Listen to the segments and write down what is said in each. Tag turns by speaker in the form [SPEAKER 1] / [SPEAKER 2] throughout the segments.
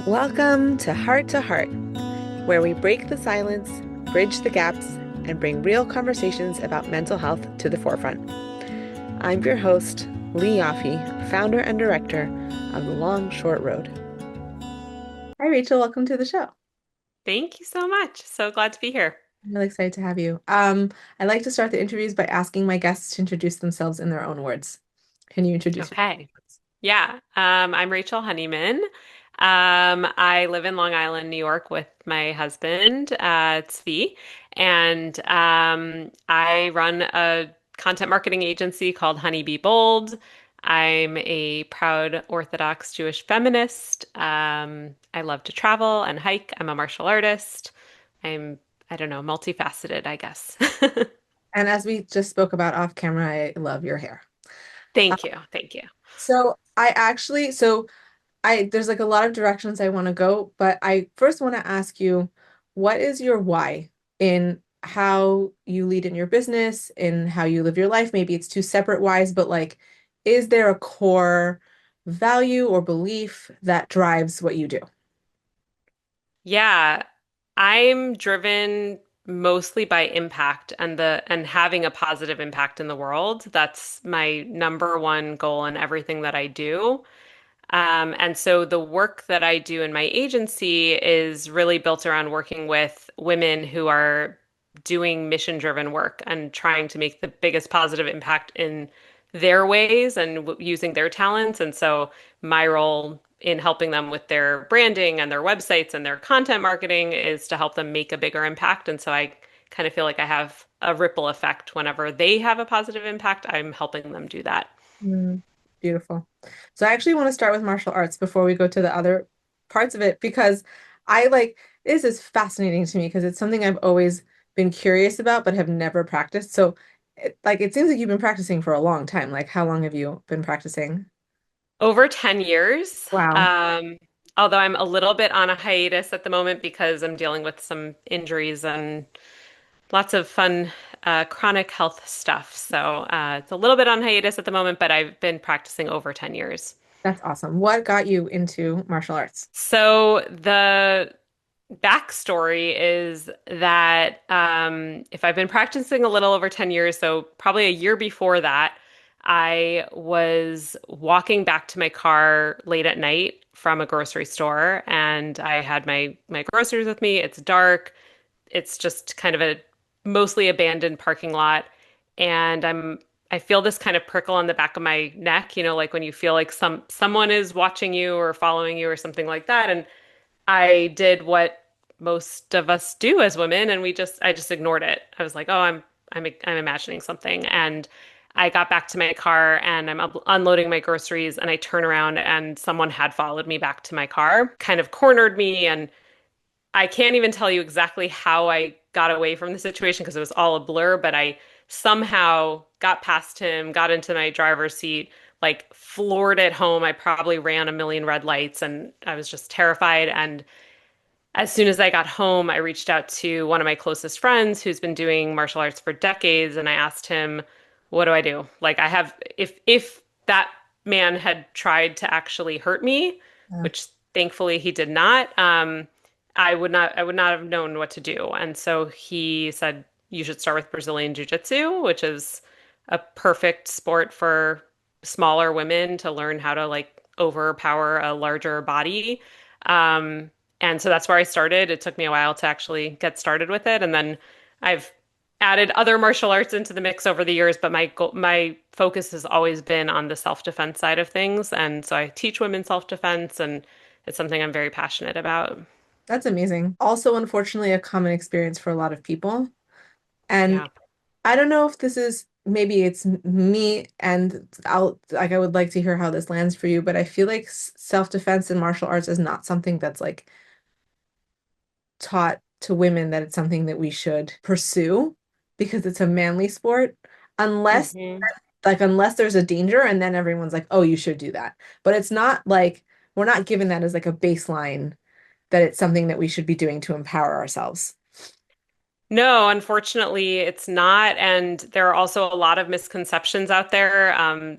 [SPEAKER 1] Welcome to Heart, where we break the silence, bridge the gaps, and bring real conversations about mental health to the forefront. I'm your host, Lee Yaffe, founder and director of The Long Short Road. Hi, Rachel. Welcome to the show.
[SPEAKER 2] Thank you so much. So glad to be here.
[SPEAKER 1] I'm really excited to have you. I like to start the interviews by asking my guests to introduce themselves in their own words. Can you introduce yourself?
[SPEAKER 2] Okay. Yeah. I'm Rachel Honeyman. I live in Long Island, New York with my husband, Tzvi, and I run a content marketing agency called HoneyBeBold. I'm a proud Orthodox Jewish feminist. I love to travel and hike. I'm a martial artist. I don't know, multifaceted, I guess.
[SPEAKER 1] And as we just spoke about off camera, I love your hair. Uh,
[SPEAKER 2] Thank you. Thank you.
[SPEAKER 1] so there's like a lot of directions I want to go, but I first want to ask you, what is your why in how you lead in your business, in how you live your life? Maybe it's two separate whys, but like, is there a core value or belief that drives what you do?
[SPEAKER 2] Yeah, I'm driven mostly by impact and having a positive impact in the world. That's my number one goal in everything that I do. And so the work that I do in my agency is really built around working with women who are doing mission-driven work and trying to make the biggest positive impact in their ways and using their talents. And so my role in helping them with their branding and their websites and their content marketing is to help them make a bigger impact. And so I kind of feel like I have a ripple effect. Whenever they have a positive impact, I'm helping them do that.
[SPEAKER 1] Mm, beautiful. So I actually want to start with martial arts before we go to the other parts of it because I like this is fascinating to me because it's something I've always been curious about but have never practiced. So it seems like you've been practicing for a long time. Like how long have you been practicing?
[SPEAKER 2] Over 10 years.
[SPEAKER 1] Wow.
[SPEAKER 2] Um, Although I'm a little bit on a hiatus at the moment because I'm dealing with some injuries and lots of fun chronic health stuff. So it's a little bit on hiatus at the moment, but I've been practicing over 10 years.
[SPEAKER 1] That's awesome. What got you into martial arts?
[SPEAKER 2] So the backstory is that if I've been practicing a little over 10 years, so probably a year before that, I was walking back to my car late at night from a grocery store, and I had my groceries with me. It's dark. It's just kind of a mostly abandoned parking lot, and I feel this kind of prickle on the back of my neck, like when you feel like someone is watching you or following you or something like that. And I did what most of us do as women, and I just ignored it. I was like, "Oh, I'm imagining something." And I got back to my car and I'm unloading my groceries and I turn around and someone had followed me back to my car, kind of cornered me, and I can't even tell you exactly how I got away from the situation because it was all a blur, but I somehow got past him, got into my driver's seat, like floored it home. I probably ran a million red lights and I was just terrified. And as soon as I got home, I reached out to one of my closest friends who's been doing martial arts for decades, and I asked him, "What do I do?" Like I have, if that man had tried to actually hurt me,
[SPEAKER 1] Yeah.
[SPEAKER 2] which thankfully he did not, I would not have known what to do. And so he said, "You should start with Brazilian Jiu-Jitsu, which is a perfect sport for smaller women to learn how to like overpower a larger body." Um, and so that's where I started. It took me a while to actually get started with it. And then I've added other martial arts into the mix over the years, but my focus has always been on the self-defense side of things. And so I teach women self-defense, and it's something I'm very passionate about.
[SPEAKER 1] That's amazing. Also, unfortunately, a common experience for a lot of people. And
[SPEAKER 2] Yeah.
[SPEAKER 1] I don't know if this is maybe it's me and I would like to hear how this lands for you, but I feel like self-defense in martial arts is not something that's like taught to women that it's something that we should pursue because it's a manly sport unless
[SPEAKER 2] hmm
[SPEAKER 1] unless there's a danger and then everyone's like, "Oh, you should do that." But it's not like we're not given that as like a baseline that it's something that we should be doing to empower ourselves.
[SPEAKER 2] No, unfortunately, it's not. And there are also a lot of misconceptions out there.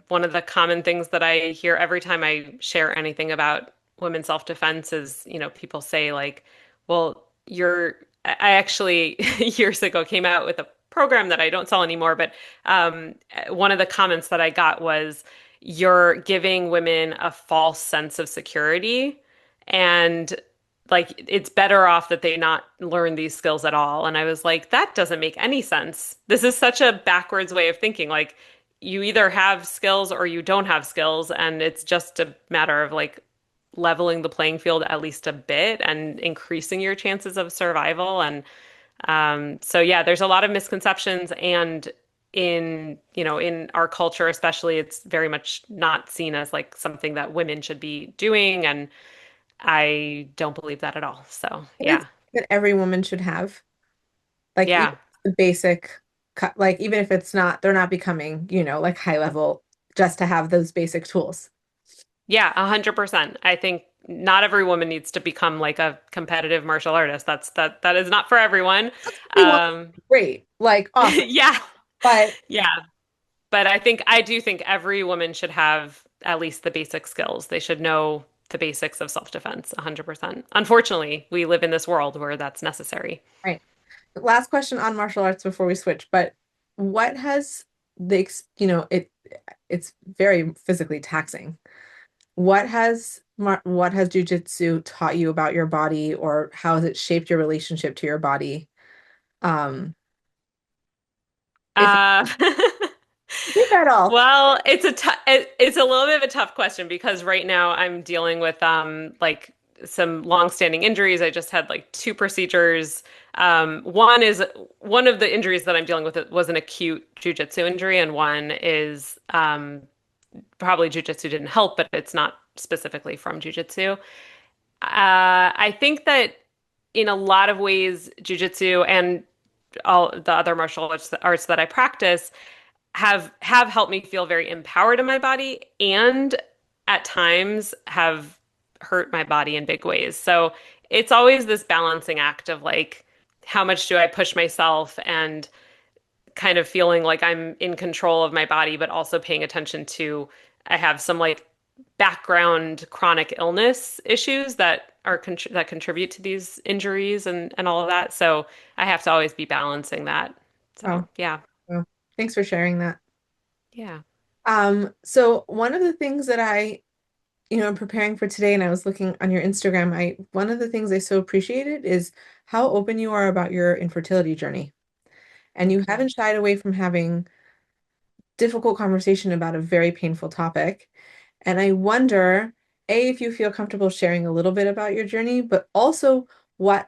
[SPEAKER 2] One of the common things that I hear every time I share anything about women's self-defense is, people say like, well, I actually years ago came out with a program that I don't sell anymore, but one of the comments that I got was, you're giving women a false sense of security, and like it's better off that they not learn these skills at all. And I was like, that doesn't make any sense. This is such a backwards way of thinking. Like, you either have skills or you don't have skills, and it's just a matter of like leveling the playing field at least a bit and increasing your chances of survival. And so yeah, there's a lot of misconceptions, and in our culture especially, it's very much not seen as like something that women should be doing, and I don't believe that at all. So
[SPEAKER 1] It is
[SPEAKER 2] yeah.
[SPEAKER 1] that every woman should have, like even
[SPEAKER 2] Yeah.
[SPEAKER 1] the basic, like even if it's not, they're not becoming, like high level, just to have those basic tools.
[SPEAKER 2] Yeah, 100%. I think not every woman needs to become like a competitive martial artist. That is not for everyone.
[SPEAKER 1] That's what we want.
[SPEAKER 2] Um,
[SPEAKER 1] Great, like awesome.
[SPEAKER 2] yeah,
[SPEAKER 1] But
[SPEAKER 2] yeah. But I do think every woman should have at least the basic skills. They should know the basics of self-defense, 100%. Unfortunately, we live in this world where that's necessary.
[SPEAKER 1] right. Last question on martial arts before we switch. But what has it's very physically taxing. What has jujitsu taught you about your body, or how has it shaped your relationship to your body? If
[SPEAKER 2] Uh,
[SPEAKER 1] if at all.
[SPEAKER 2] well, it's a little bit of a tough question because right now I'm dealing with like some long-standing injuries. I just had like two procedures. One of the injuries that I'm dealing with was an acute jujitsu injury, and one is probably jujitsu didn't help, but it's not specifically from jujitsu. I think that in a lot of ways, jujitsu and all the other martial arts that I practice have helped me feel very empowered in my body, and at times have hurt my body in big ways. So it's always this balancing act of like, how much do I push myself, and kind of feeling like I'm in control of my body, but also paying attention to, I have some like background chronic illness issues that that contribute to these injuries and all of that. So I have to always be balancing that. So
[SPEAKER 1] Oh,
[SPEAKER 2] yeah.
[SPEAKER 1] well, thanks for sharing that.
[SPEAKER 2] Yeah.
[SPEAKER 1] So one of the things that I'm preparing for today, and I was looking on your Instagram, one of the things I so appreciated is how open you are about your infertility journey. And you
[SPEAKER 2] Thank you.
[SPEAKER 1] haven't shied away from having difficult conversation about a very painful topic. And I wonder, A, if you feel comfortable sharing a little bit about your journey, but also what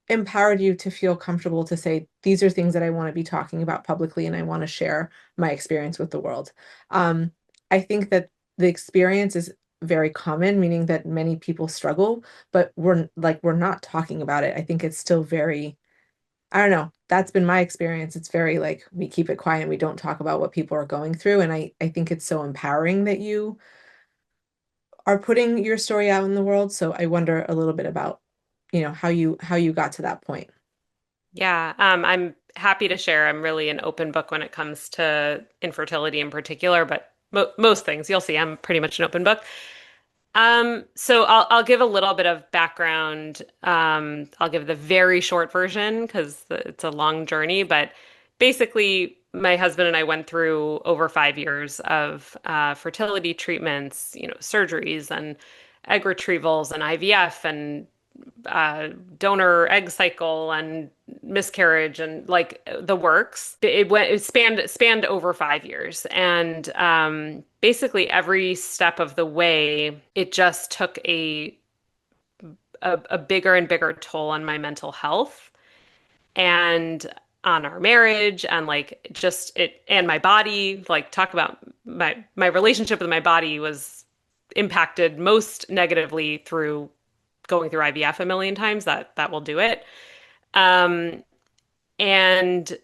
[SPEAKER 1] empowered you to feel comfortable to say, these are things that I want to be talking about publicly and I want to share my experience with the world. Um, I think that the experience is very common, meaning that many people struggle, but we're not talking about it. I think it's still very, I don't know. That's been my experience. It's very like we keep it quiet and we don't talk about what people are going through. And I think it's so empowering that you are putting your story out in the world. So I wonder a little bit about, how you got to that point.
[SPEAKER 2] Yeah, I'm happy to share. I'm really an open book when it comes to infertility in particular, but most things you'll see, I'm pretty much an open book. So I'll give a little bit of background. I'll give the very short version because it's a long journey, but basically, my husband and I went through over 5 years of fertility treatments, surgeries and egg retrievals and IVF and donor egg cycle and miscarriage and like the works. It spanned over 5 years, and basically every step of the way, it just took a bigger and bigger toll on my mental health and on our marriage, and like just it and my body. Like, talk about my relationship with my body was impacted most negatively through going through IVF a million times. That will do it. Um, and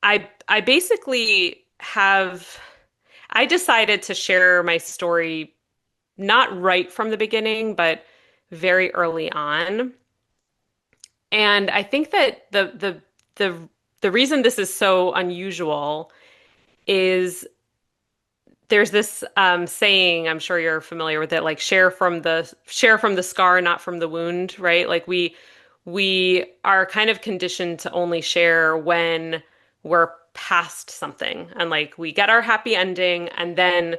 [SPEAKER 2] I basically have I decided to share my story not right from the beginning, but very early on. And I think that the reason this is so unusual is there's this saying, I'm sure you're familiar with it, like share from the scar, not from the wound, right? Like we are kind of conditioned to only share when we're past something, and like we get our happy ending, and then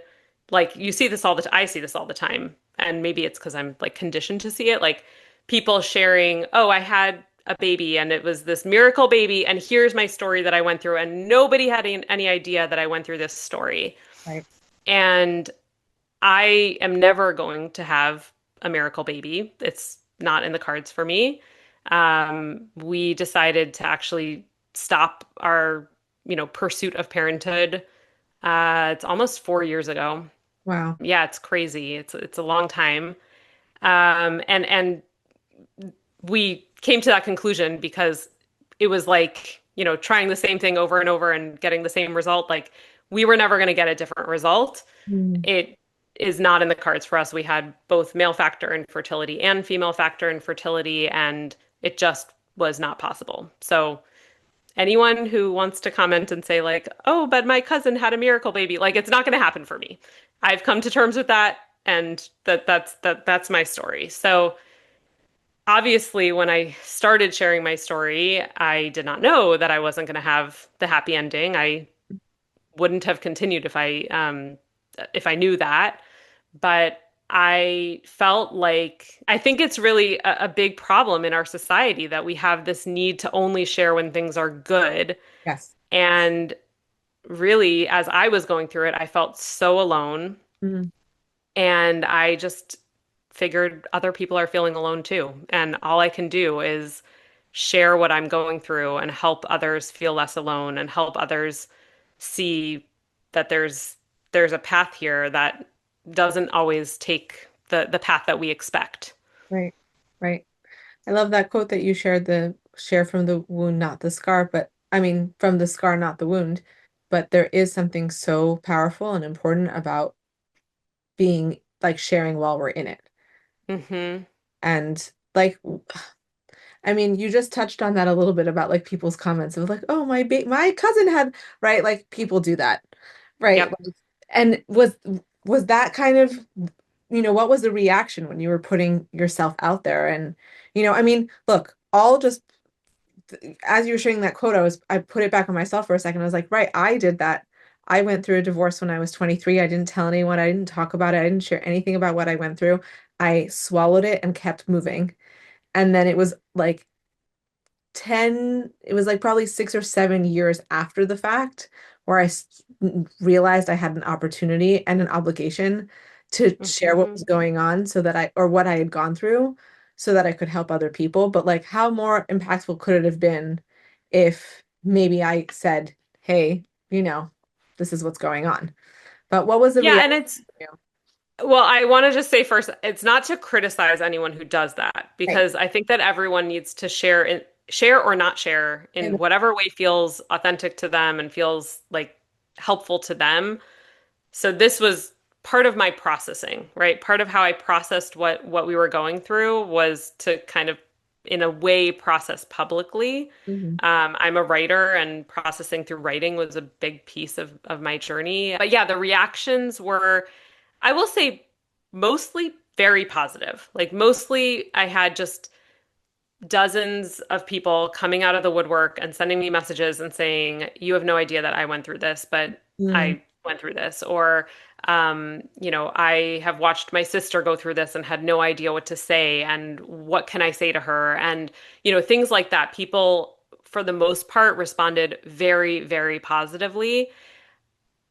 [SPEAKER 2] like you see this all the I see this all the time, and maybe it's because I'm like conditioned to see it, like people sharing, oh, I had a baby and it was this miracle baby, and here's my story that I went through, and nobody had any idea that I went through this story.
[SPEAKER 1] Right.
[SPEAKER 2] And I am never going to have a miracle baby. It's not in the cards for me. We decided to actually stop our, pursuit of parenthood. It's almost 4 years ago.
[SPEAKER 1] Wow.
[SPEAKER 2] Yeah, it's crazy. It's a long time. And we came to that conclusion because it was like, trying the same thing over and over and getting the same result. Like we were never going to get a different result.
[SPEAKER 1] Mm.
[SPEAKER 2] It is not in the cards for us. We had both male factor infertility and female factor infertility, and it just was not possible. So anyone who wants to comment and say like, "Oh, but my cousin had a miracle baby," like it's not going to happen for me. I've come to terms with that, and that's my story. So obviously, when I started sharing my story, I did not know that I wasn't going to have the happy ending. I wouldn't have continued if I knew that. But I felt like I think it's really a big problem in our society that we have this need to only share when things are good.
[SPEAKER 1] Yes.
[SPEAKER 2] And really, as I was going through it, I felt so alone.
[SPEAKER 1] Mm.
[SPEAKER 2] And I just figured other people are feeling alone too. And all I can do is share what I'm going through and help others feel less alone and help others see that there's a path here that doesn't always take the path that we expect.
[SPEAKER 1] Right. Right. I love that quote that you shared, the share from the wound, not the scar, but I mean, from the scar, not the wound. But there is something so powerful and important about being like sharing while we're in it.
[SPEAKER 2] Hmm.
[SPEAKER 1] And like, I mean, you just touched on that a little bit about like people's comments of like, oh, my cousin had, right? Like people do that, right?
[SPEAKER 2] Yep.
[SPEAKER 1] Like, and was that kind of, what was the reaction when you were putting yourself out there? And, I mean, look, all just as you were sharing that quote, I put it back on myself for a second. I was like, right, I did that. I went through a divorce when I was 23. I didn't tell anyone. I didn't talk about it. I didn't share anything about what I went through. I swallowed it and kept moving. And then it was like it was like probably 6 or 7 years after the fact where realized I had an opportunity and an obligation to share what
[SPEAKER 2] Hmm.
[SPEAKER 1] was going on or what I had gone through so that I could help other people. But like, how more impactful could it have been if maybe I said, hey, you know, this is what's going on. But what was the
[SPEAKER 2] Yeah,
[SPEAKER 1] reaction?
[SPEAKER 2] and well, I want to just say first, it's not to criticize anyone who does that
[SPEAKER 1] Right.
[SPEAKER 2] because I think that everyone needs to share or not share in
[SPEAKER 1] And
[SPEAKER 2] whatever way feels authentic to them and feels like helpful to them. So this was part of my processing, right? Part of how I processed what we were going through was to kind of, in a way, process publicly.
[SPEAKER 1] Mhm.
[SPEAKER 2] I'm a writer, and processing through writing was a big piece of my journey. But yeah, the reactions were, I will say, mostly very positive. Like mostly, I had just dozens of people coming out of the woodwork and sending me messages and saying, "You have no idea that I went through this, but
[SPEAKER 1] Mm.
[SPEAKER 2] I went through this." Or, I have watched my sister go through this and had no idea what to say. And what can I say to her? And, things like that. People, for the most part, responded very, very positively.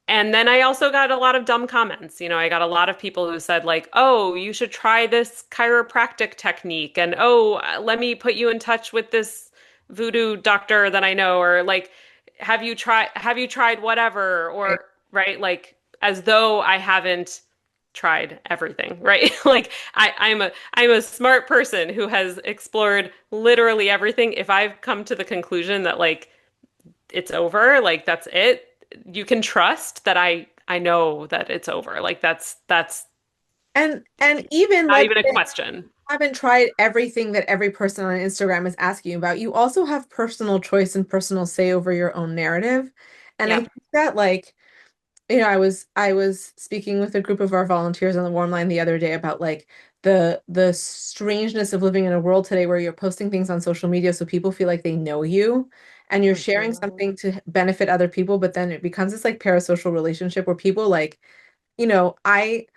[SPEAKER 2] And then I also got a lot of dumb comments. I got a lot of people who said, like, oh, you should try this chiropractic technique. And, oh, let me put you in touch with this voodoo doctor that I know. Or like, have you tried whatever?
[SPEAKER 1] Right.
[SPEAKER 2] Or, right, like as though I haven't tried everything, right? Like I'm a smart person who has explored literally everything. If I've come to the conclusion that like it's over, like that's it, you can trust that I know that it's over. Like that's
[SPEAKER 1] And even
[SPEAKER 2] not
[SPEAKER 1] let's
[SPEAKER 2] even a
[SPEAKER 1] say
[SPEAKER 2] question.
[SPEAKER 1] haven't tried everything that every person on Instagram is asking you about. You also have personal choice and personal say over your own narrative. And I
[SPEAKER 2] Yep.
[SPEAKER 1] think that like I was speaking with a group of our volunteers on the warm line the other day about like the strangeness of living in a world today where you're posting things on social media so people feel like they know you and you're sharing
[SPEAKER 2] Hmm.
[SPEAKER 1] something to benefit other people, but then it becomes this like parasocial relationship where people like, I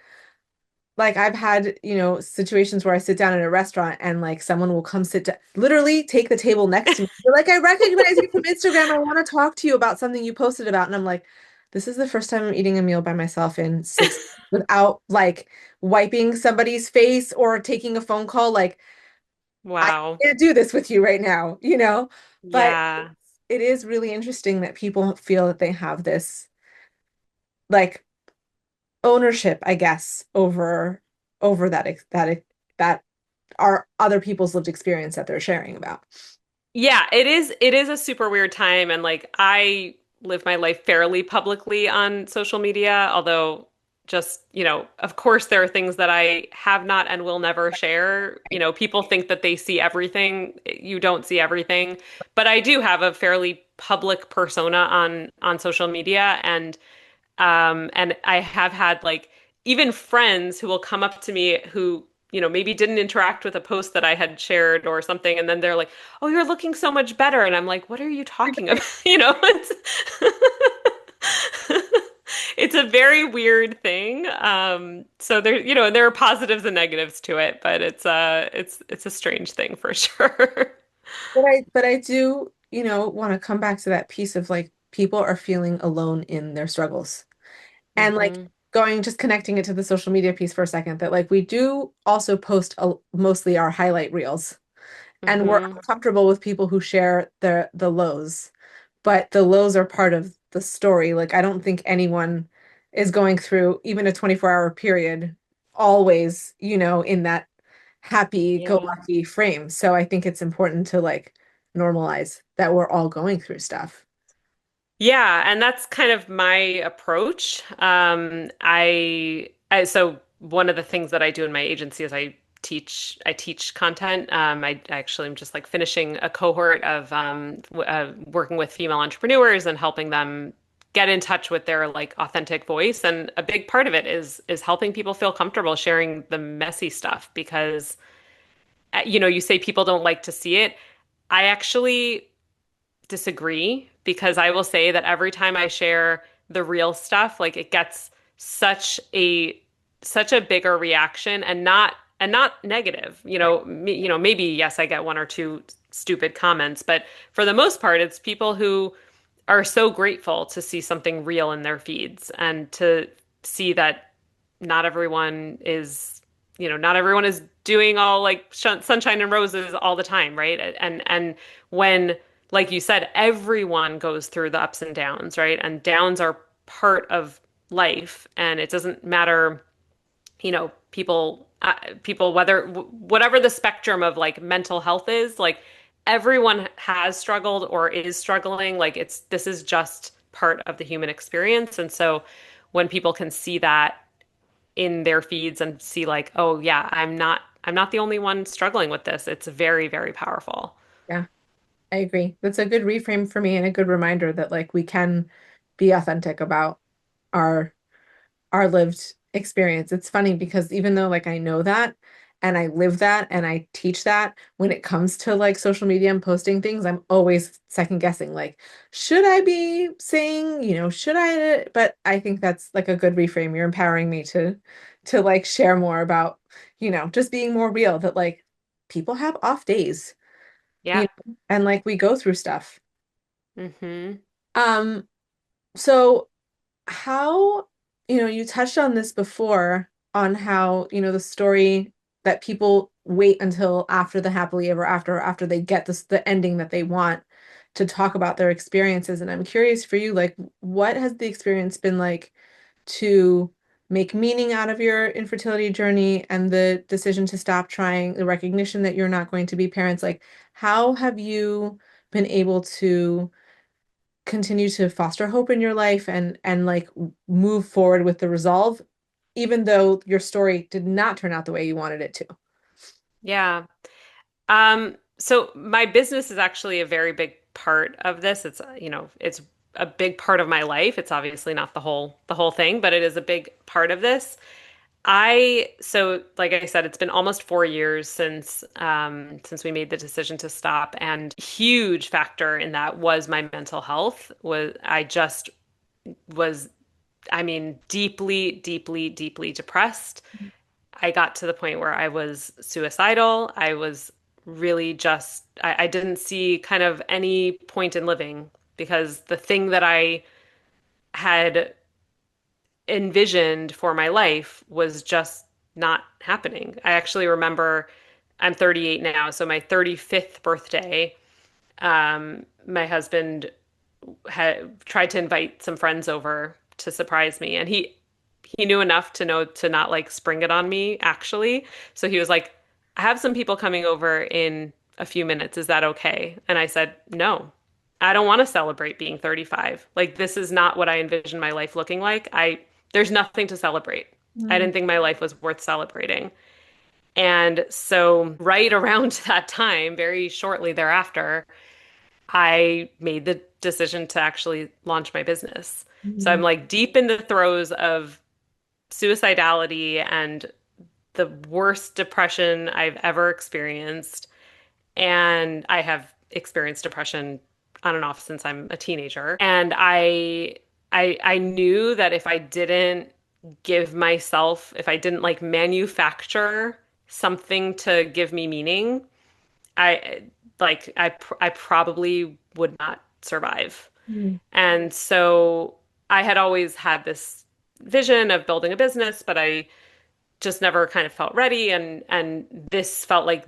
[SPEAKER 1] like I've had, situations where I sit down in a restaurant and like someone will come sit down, literally take the table next to me. They're like, I recognize you from Instagram. I want to talk to you about something you posted about. And I'm like, this is the first time I'm eating a meal by myself in 6 without like wiping somebody's face or taking a phone call. Like, I
[SPEAKER 2] Wow.
[SPEAKER 1] can't do this with you right now. But
[SPEAKER 2] Yeah.
[SPEAKER 1] it is really interesting that people feel that they have this like ownership, I guess, over that are other people's lived experience that they're sharing about.
[SPEAKER 2] Yeah, it is a super weird time and like I live my life fairly publicly on social media, although just, of course there are things that I have not and will never share. People think that they see everything. You don't see everything. But I do have a fairly public persona on social media and I have had like even friends who will come up to me who, maybe didn't interact with a post that I had shared or something. And then they're like, oh, you're looking so much better. And I'm like, what are you talking about? It's a very weird thing. So there are positives and negatives to it, but it's a strange thing for sure.
[SPEAKER 1] But I do, want to come back to that piece of like people are feeling alone in their struggles. And like
[SPEAKER 2] Hmm.
[SPEAKER 1] going just connecting it to the social media piece for a second, that like we do also post mostly our highlight reels. And we're
[SPEAKER 2] Hmm.
[SPEAKER 1] uncomfortable with people who share the lows, but the lows are part of the story. Like I don't think anyone is going through even a 24-hour period always, in that
[SPEAKER 2] Yeah.
[SPEAKER 1] happy-go-lucky frame. So I think it's important to like normalize that we're all going through stuff.
[SPEAKER 2] Yeah, and that's kind of my approach. So one of the things that I do in my agency is I teach content. I actually am just like finishing a cohort of working with female entrepreneurs and helping them get in touch with their like authentic voice. And a big part of it is helping people feel comfortable sharing the messy stuff because you say people don't like to see it. I actually disagree because I will say that every time I share the real stuff, like it gets such a such a bigger reaction and not negative. Maybe yes, I get one or two stupid comments, but for the most part, it's people who are so grateful to see something real in their feeds and to see that not everyone is, not everyone is doing all like sunshine and roses all the time, right? And when, like you said, everyone goes through the ups and downs, right? And downs are part of life, and it doesn't matter, people whether whatever the spectrum of like mental health is, like everyone has struggled or is struggling. Like this is just part of the human experience. And so when people can see that in their feeds and see like, oh yeah, I'm not the only one struggling with this, it's very, very powerful.
[SPEAKER 1] Yeah, I agree. That's a good reframe for me and a good reminder that like we can be authentic about our our lived experience. It's funny because even though like I know that and I live that and I teach that, when it comes to like social media and posting things, I'm always second guessing like, should I be saying, should I? But I think that's like a good reframe. You're empowering me to like share more about, just being more real that like people have off days,
[SPEAKER 2] Yeah.
[SPEAKER 1] and like we go through stuff.
[SPEAKER 2] Hmm.
[SPEAKER 1] Um, so how, you touched on this before on how, the story that people wait until after the happily ever after, or after they get the ending that they want to talk about their experiences. And I'm curious for you, like, what has the experience been like to make meaning out of your infertility journey and the decision to stop trying, the recognition that you're not going to be parents? Like, how have you been able to continue to foster hope in your life and like move forward with the resolve, even though your story did not turn out the way you wanted it to?
[SPEAKER 2] Yeah. So my business is actually a very big part of this. It's a big part of my life. It's obviously not the whole thing, but it is a big part of this. So like I said, it's been almost 4 years since we made the decision to stop, and huge factor in that was my mental health. Was I mean, deeply, deeply, deeply depressed. I got to the point where I was suicidal. I was really I didn't see kind of any point in living because the thing that I had envisioned for my life was just not happening. I actually remember I'm 38 now, so my 35th birthday, my husband had tried to invite some friends over to surprise me, and he knew enough to know to not like spring it on me actually. So he was like, "I have some people coming over in a few minutes. Is that okay?" And I said, "No. I don't want to celebrate being 35. Like this is not what I envisioned my life looking like. There's nothing to celebrate. I
[SPEAKER 1] Mm,
[SPEAKER 2] didn't think my life was worth celebrating." And so right around that time, very shortly thereafter, I made the decision to actually launch my business. So I'm
[SPEAKER 1] mm,
[SPEAKER 2] like deep in the throes of suicidality and the worst depression I've ever experienced. And I have experienced depression on and off since I'm a teenager. And I knew that if I didn't like manufacture something to give me meaning, I I probably would not survive.
[SPEAKER 1] mm,
[SPEAKER 2] And so I had always had this vision of building a business, but I just never kind of felt ready, and this felt like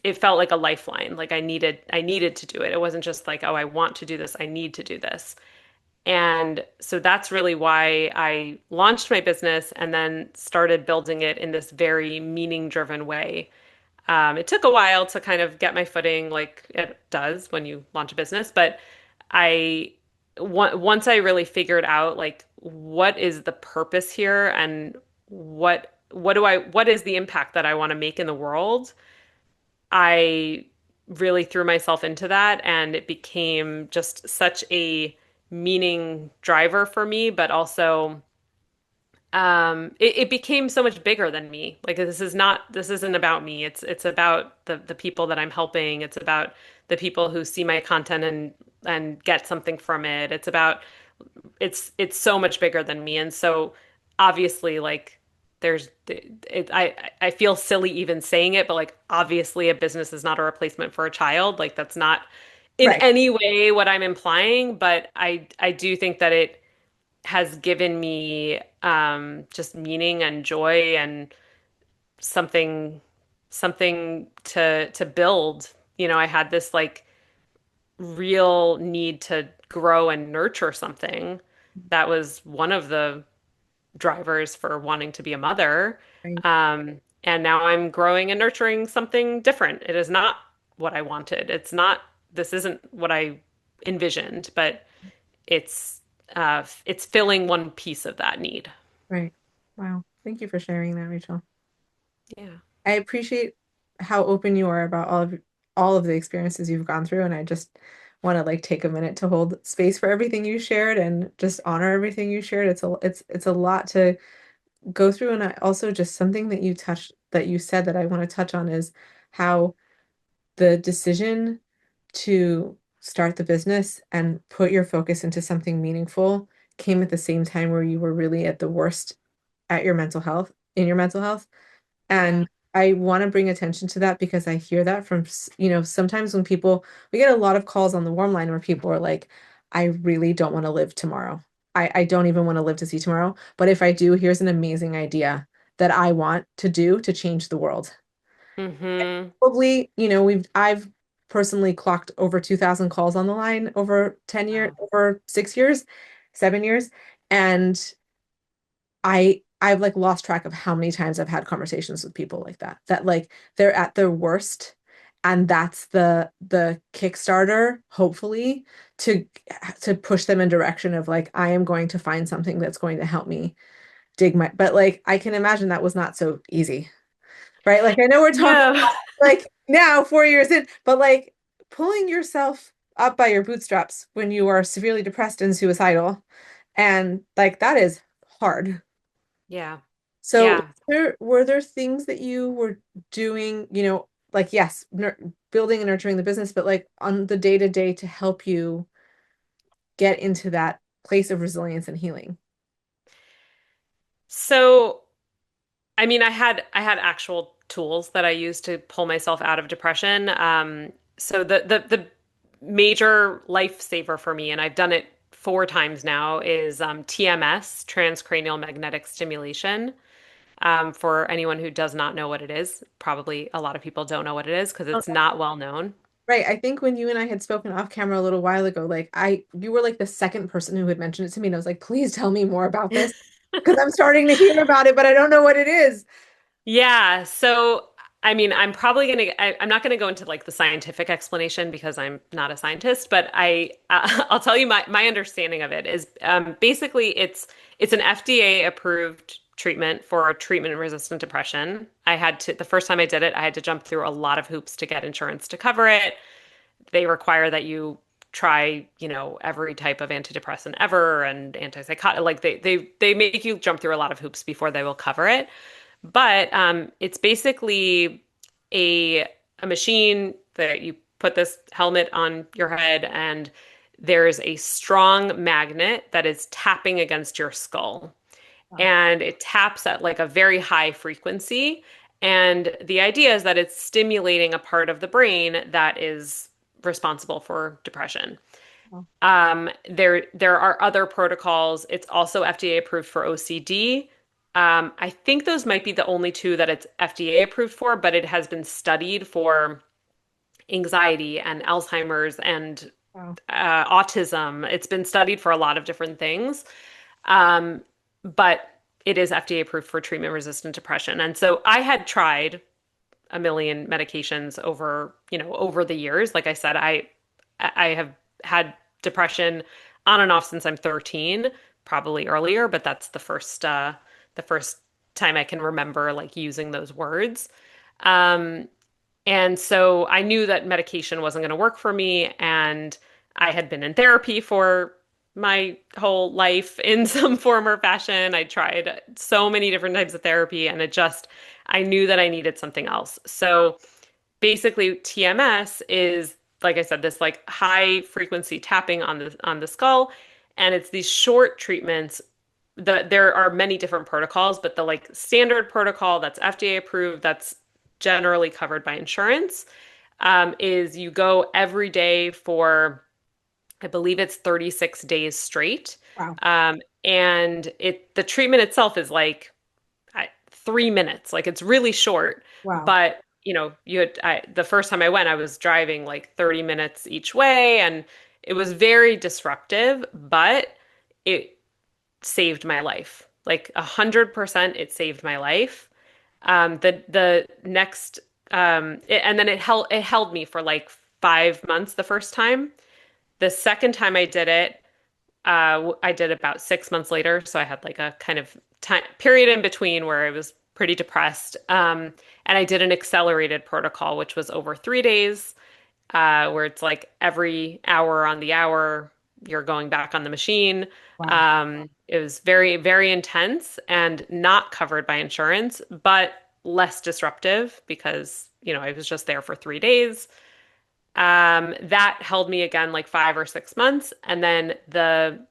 [SPEAKER 2] a lifeline. Like I needed to do it. It wasn't just like, oh, I want to do this. I need to do this. And so that's really why I launched my business and then started building it in this very meaning driven way. It took a while to kind of get my footing, like it does when you launch a business, but I once I really figured out like what is the purpose here and what is the impact that I want to make in the world, I really threw myself into that, and it became just such a meaning driver for me, but also it became so much bigger than me. Like this isn't about me. It's about the people that I'm helping. It's about the people who see my content and get something from it. It's so much bigger than me. And so obviously like I feel silly even saying it, but like obviously a business is not a replacement for a child. Like that's not in
[SPEAKER 1] right,
[SPEAKER 2] any way what I'm implying, but I do think that it has given me just meaning and joy and something to build. I had this like real need to grow and nurture something. That was one of the drivers for wanting to be a mother.
[SPEAKER 1] right.
[SPEAKER 2] And now I'm growing and nurturing something different. It is not what I wanted. This isn't what I envisioned, but it's it's filling one piece of that need.
[SPEAKER 1] Right. Wow. Thank you for sharing that, Rachel.
[SPEAKER 2] Yeah.
[SPEAKER 1] I appreciate how open you are about all of the experiences you've gone through, and I just want to like take a minute to hold space for everything you shared and just honor everything you shared. It's a lot to go through, and I also just something that you said that I want to touch on is how the decision to start the business and put your focus into something meaningful came at the same time where you were really at the worst at your mental health, in your mental health.
[SPEAKER 2] Yeah.
[SPEAKER 1] And I want to bring attention to that because I hear that from, sometimes when we get a lot of calls on the warm line where people are like, I really don't want to live tomorrow. I don't even want to live to see tomorrow. But if I do, here's an amazing idea that I want to do to change the world.
[SPEAKER 2] Mm-hmm.
[SPEAKER 1] Probably, I've personally clocked over 2,000 calls on the line over 10 years,
[SPEAKER 2] Wow.
[SPEAKER 1] over 6 years, 7 years. And I've like lost track of how many times I've had conversations with people like that like they're at their worst, and that's the Kickstarter, hopefully, to to push them in direction of like I am going to find something that's going to help me but like I can imagine that was not so easy, right? Like I know we're talking
[SPEAKER 2] No.
[SPEAKER 1] like now 4 years in, but like pulling yourself. up by your bootstraps when you are severely depressed and suicidal. And like that is hard.
[SPEAKER 2] Yeah.
[SPEAKER 1] So
[SPEAKER 2] Yeah.
[SPEAKER 1] were there things that you were doing, like yes, building and nurturing the business, but like on the day to day to help you get into that place of resilience and healing?
[SPEAKER 2] So, I mean, I had actual tools that I used to pull myself out of depression. So the major lifesaver for me, and I've done it 4 times now, is TMS, transcranial magnetic stimulation. For anyone who does not know what it is, probably a lot of people don't know what it is because
[SPEAKER 1] Oh,
[SPEAKER 2] it's not well known.
[SPEAKER 1] right. I think when you and I had spoken off camera a little while ago, you were like the second person who had mentioned it to me, and I was like, please tell me more about this because I'm starting to hear about it, but I don't know what it is.
[SPEAKER 2] Yeah, so I mean, I'm not gonna go into like the scientific explanation because I'm not a scientist, but I'll tell you my understanding of it is basically it's an FDA approved treatment for treatment-resistant depression. The first time I did it, I had to jump through a lot of hoops to get insurance to cover it. They require that you try, every type of antidepressant ever and antipsychotic. Like they make you jump through a lot of hoops before they will cover it. But it's basically a a machine that you put this helmet on your head, and there's a strong magnet that is tapping against your skull,
[SPEAKER 1] Wow.
[SPEAKER 2] and it taps at like a very high frequency. And the idea is that it's stimulating a part of the brain that is responsible for depression.
[SPEAKER 1] Wow.
[SPEAKER 2] There are other protocols. It's also FDA approved for OCD. I think those might be the only two that it's FDA approved for, but it has been studied for anxiety and Alzheimer's and
[SPEAKER 1] Wow.
[SPEAKER 2] autism. It's been studied for a lot of different things, but it is FDA approved for treatment-resistant depression. And so I had tried a million medications over the years. Like I said, I have had depression on and off since I'm 13, probably earlier, but that's the first time I can remember like using those words. Um, and so I knew that medication wasn't going to work for me, and I had been in therapy for my whole life in some form or fashion. I tried so many different types of therapy, and I knew that I needed something else. So basically TMS is, like I said, this like high frequency tapping on the skull, and it's these short treatments. There are many different protocols, but the like standard protocol that's FDA approved, that's generally covered by insurance, is you go every day for, I believe it's 36 days straight.
[SPEAKER 1] Wow.
[SPEAKER 2] And the treatment itself is like 3 minutes. Like it's really short,
[SPEAKER 1] Wow.
[SPEAKER 2] but the first time I went, I was driving like 30 minutes each way, and it was very disruptive, but it saved my life. Like 100%, it saved my life. The next, and then it held me for like 5 months the first time. The second time I did it, I did about 6 months later. So I had like a kind of time period in between where I was pretty depressed. And I did an accelerated protocol, which was over 3 days, where it's like every hour on the hour, you're going back on the machine.
[SPEAKER 1] Wow.
[SPEAKER 2] It was very, very intense and not covered by insurance, but less disruptive because, I was just there for 3 days. That held me again like 5 or 6 months. And then the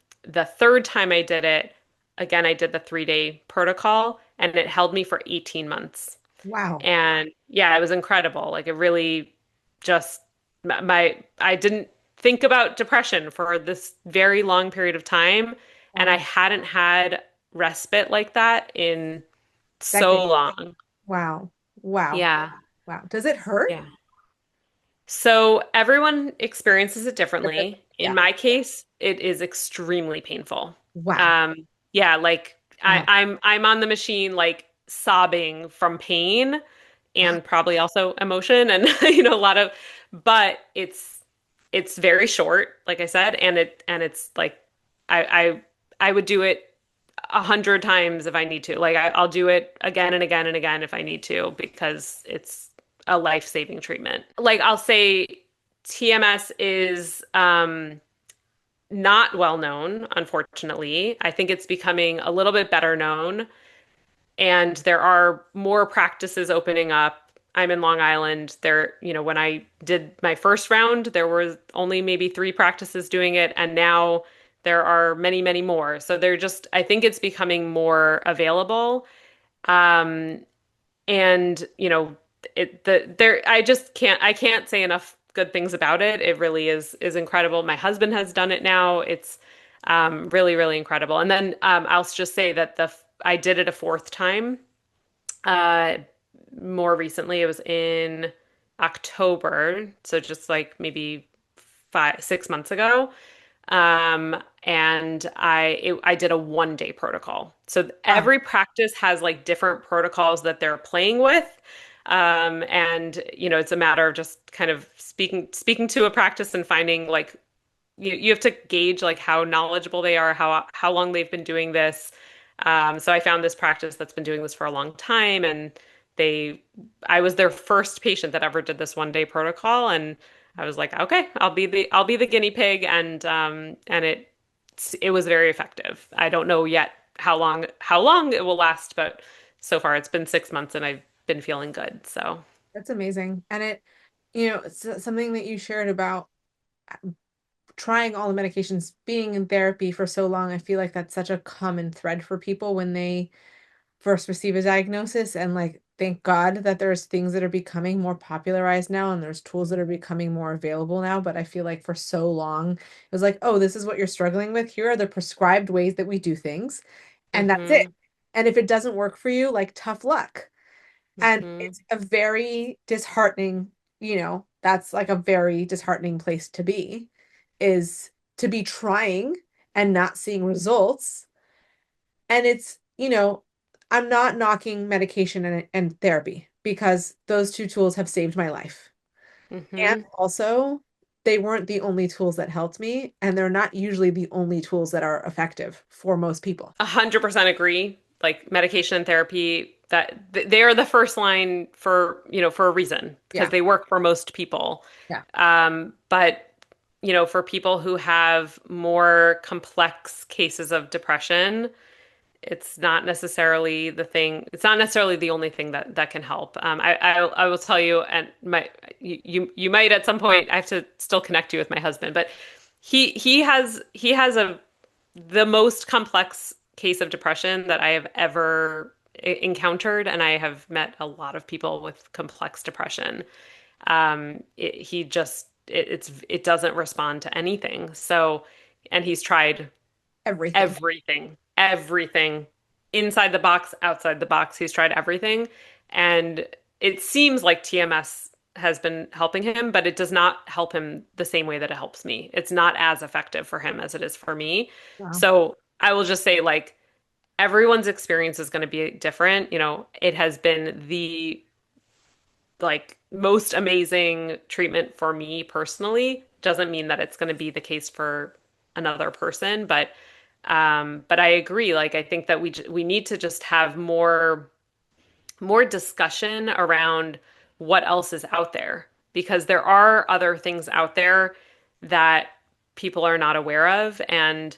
[SPEAKER 2] third time I did it, again, I did the 3 day protocol, and it held me for 18 months.
[SPEAKER 1] Wow.
[SPEAKER 2] And yeah, it was incredible. Like it really just I didn't think about depression for this very long period of time, and I
[SPEAKER 1] Wow.
[SPEAKER 2] hadn't had respite like that in so
[SPEAKER 1] Decade.
[SPEAKER 2] long.
[SPEAKER 1] Wow. Wow.
[SPEAKER 2] Yeah.
[SPEAKER 1] Wow. Does it hurt?
[SPEAKER 2] Yeah. So everyone experiences it
[SPEAKER 1] Different.
[SPEAKER 2] differently. In
[SPEAKER 1] Yeah.
[SPEAKER 2] my case, it is extremely painful.
[SPEAKER 1] Wow.
[SPEAKER 2] Yeah, like
[SPEAKER 1] Wow.
[SPEAKER 2] I'm on the machine like sobbing from pain
[SPEAKER 1] Wow.
[SPEAKER 2] and probably also emotion and a lot of, but it's very short, like I said, and it's like I I would do it 100 times if I need to. Like I'll do it again and again and again if I need to because it's a life-saving treatment. Like I'll say TMS is not well known, unfortunately. I think it's becoming a little bit better known, and there are more practices opening up. I'm in Long Island. There, when I did my first round, there were only maybe three practices doing it, and now there are many, many more. So I think it's becoming more available. Um, and I just can't say enough good things about it. It really is incredible. My husband has done it now. It's really, really incredible. And then I'll just say that the I did it a fourth time. Uh, More recently, it was in October, so just like maybe 6 months ago. And I did a 1 day protocol. So
[SPEAKER 1] Wow,
[SPEAKER 2] every practice has like different protocols that they're playing with. And it's a matter of just kind of speaking to a practice and finding like you have to gauge like how knowledgeable they are, how long they've been doing this. So I found this practice that's been doing this for a long time, and they I was their first patient that ever did this 1 day protocol, and I was like, okay, I'll be the guinea pig, and it was very effective. I don't know yet how long it will last, but so far it's been 6 months and I've been feeling good. So.
[SPEAKER 1] that's amazing. And it's something that you shared about trying all the medications, being in therapy for so long. I feel like that's such a common thread for people when they first receive a diagnosis. And like, thank God that there's things that are becoming more popularized now and there's tools that are becoming more available now. But I feel like for so long, it was like, oh, this is what you're struggling with. Here are the prescribed ways that we do things. And that's it.
[SPEAKER 2] Hmm.
[SPEAKER 1] And if it doesn't work for you, like tough luck. And
[SPEAKER 2] Hmm.
[SPEAKER 1] it's a very disheartening, that's like a very disheartening place to be, is to be trying and not seeing results. And I'm not knocking medication and therapy because those two tools have saved my life. And
[SPEAKER 2] Hmm.
[SPEAKER 1] also, they weren't the only tools that helped me, and they're not usually the only tools that are effective for most people.
[SPEAKER 2] 100% agree. Like medication and therapy, they are the first line for a reason because
[SPEAKER 1] Yeah,
[SPEAKER 2] they work for most people.
[SPEAKER 1] yeah,
[SPEAKER 2] But for people who have more complex cases of depression, it's not necessarily the only thing that can help. I will tell you, and you might at some point. I have to still connect you with my husband, but he has the most complex case of depression that I have ever encountered, and I have met a lot of people with complex depression. It doesn't respond to anything. So, and he's tried
[SPEAKER 1] everything.
[SPEAKER 2] everything, inside the box, outside the box. He's tried everything, and it seems like TMS has been helping him, but it does not help him the same way that it helps me. It's not as effective for him as it is for me.
[SPEAKER 1] Wow.
[SPEAKER 2] So I will just say, like, everyone's experience is going to be different. It has been the like most amazing treatment for me personally. Doesn't mean that it's going to be the case for another person, but I agree. Like, I think that we need to just have more discussion around what else is out there, because there are other things out there that people are not aware of. And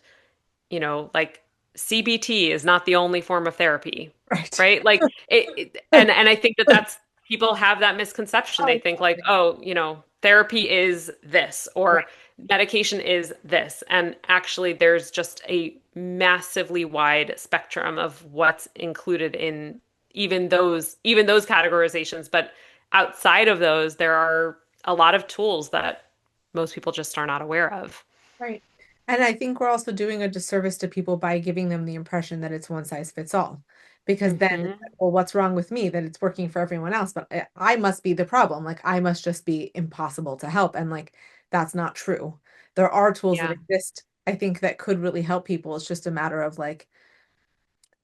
[SPEAKER 2] like, CBT is not the only form of therapy,
[SPEAKER 1] Right.
[SPEAKER 2] right? Like and I think that that's people have that misconception. They
[SPEAKER 1] Oh,
[SPEAKER 2] think like, oh, therapy is this,
[SPEAKER 1] right,
[SPEAKER 2] or medication is this. And actually there's just a massively wide spectrum of what's included in even those categorizations. But outside of those, there are a lot of tools that most people just are not aware of.
[SPEAKER 1] right. And I think we're also doing a disservice to people by giving them the impression that it's one size fits all. Because then it's like,
[SPEAKER 2] Hmm.
[SPEAKER 1] well, what's wrong with me that it's working for everyone else? But I must be the problem. Like, I must just be impossible to help. And like, that's not true. There are tools that
[SPEAKER 2] Yeah.
[SPEAKER 1] exist, I think, that could really help people. It's just a matter of like,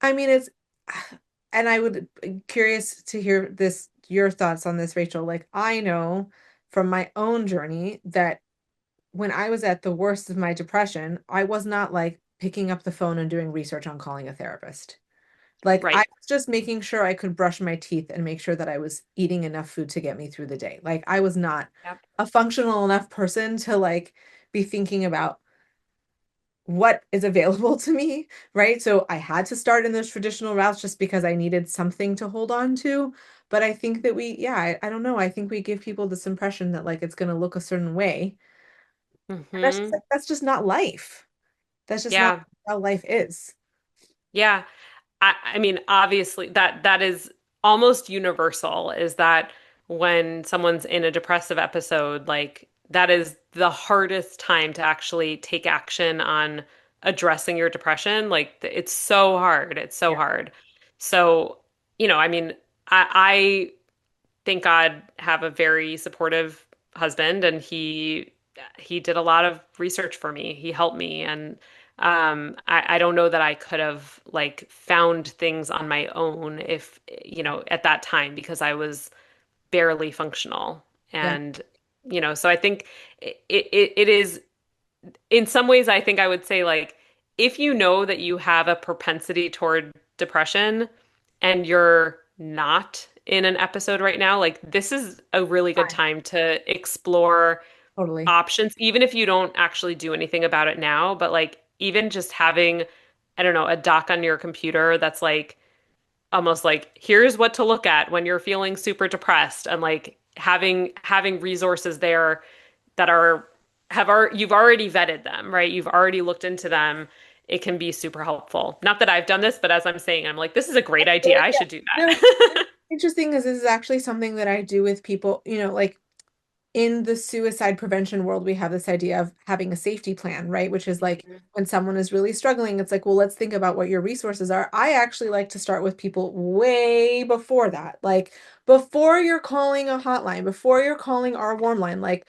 [SPEAKER 1] I mean, and I would be curious to hear your thoughts on this, Rachel. Like, I know from my own journey that when I was at the worst of my depression, I was not like picking up the phone and doing research on calling a therapist. Like I
[SPEAKER 2] Right.
[SPEAKER 1] was just making sure I could brush my teeth and make sure that I was eating enough food to get me through the day. Like I was not
[SPEAKER 2] Yep.
[SPEAKER 1] a functional enough person to like be thinking about what is available to me, right? So I had to start in those traditional routes just because I needed something to hold on to. But I think that yeah, I don't know. I think we give people this impression that like it's going to look a certain way. And that's just
[SPEAKER 2] Hmm.
[SPEAKER 1] like, that's just not life. That's just not
[SPEAKER 2] Yeah.
[SPEAKER 1] how life is.
[SPEAKER 2] Yeah. I mean, obviously that is almost universal, is that when someone's in a depressive episode, like that is the hardest time to actually take action on addressing your depression. Like it's so hard. It's so
[SPEAKER 1] Yeah,
[SPEAKER 2] hard. So, I mean, I thank God have a very supportive husband, and he did a lot of research for me. He helped me, and I don't know that I could have like found things on my own if at that time, because I was barely functional.
[SPEAKER 1] yeah,
[SPEAKER 2] And so I think it is, in some ways, I think I would say, like, if you know that you have a propensity toward depression and you're not in an episode right now, like this is a really good
[SPEAKER 1] fine.
[SPEAKER 2] time to explore
[SPEAKER 1] Totally.
[SPEAKER 2] options, even if you don't actually do anything about it now. But like, even just having, I don't know, a doc on your computer that's like almost like, here's what to look at when you're feeling super depressed, and like having resources there that you've already vetted them, right? You've already looked into them. It can be super helpful. Not that I've done this, but as I'm saying, I'm like, this is a great idea.
[SPEAKER 1] Good.
[SPEAKER 2] I
[SPEAKER 1] Yeah.
[SPEAKER 2] should do
[SPEAKER 1] No, it's
[SPEAKER 2] that.
[SPEAKER 1] interesting because this is actually something that I do with people, like in the suicide prevention world, we have this idea of having a safety plan, right? Which is like when someone is really struggling, it's like, well, let's think about what your resources are. I actually like to start with people way before that. Like before you're calling a hotline, before you're calling our warm line, like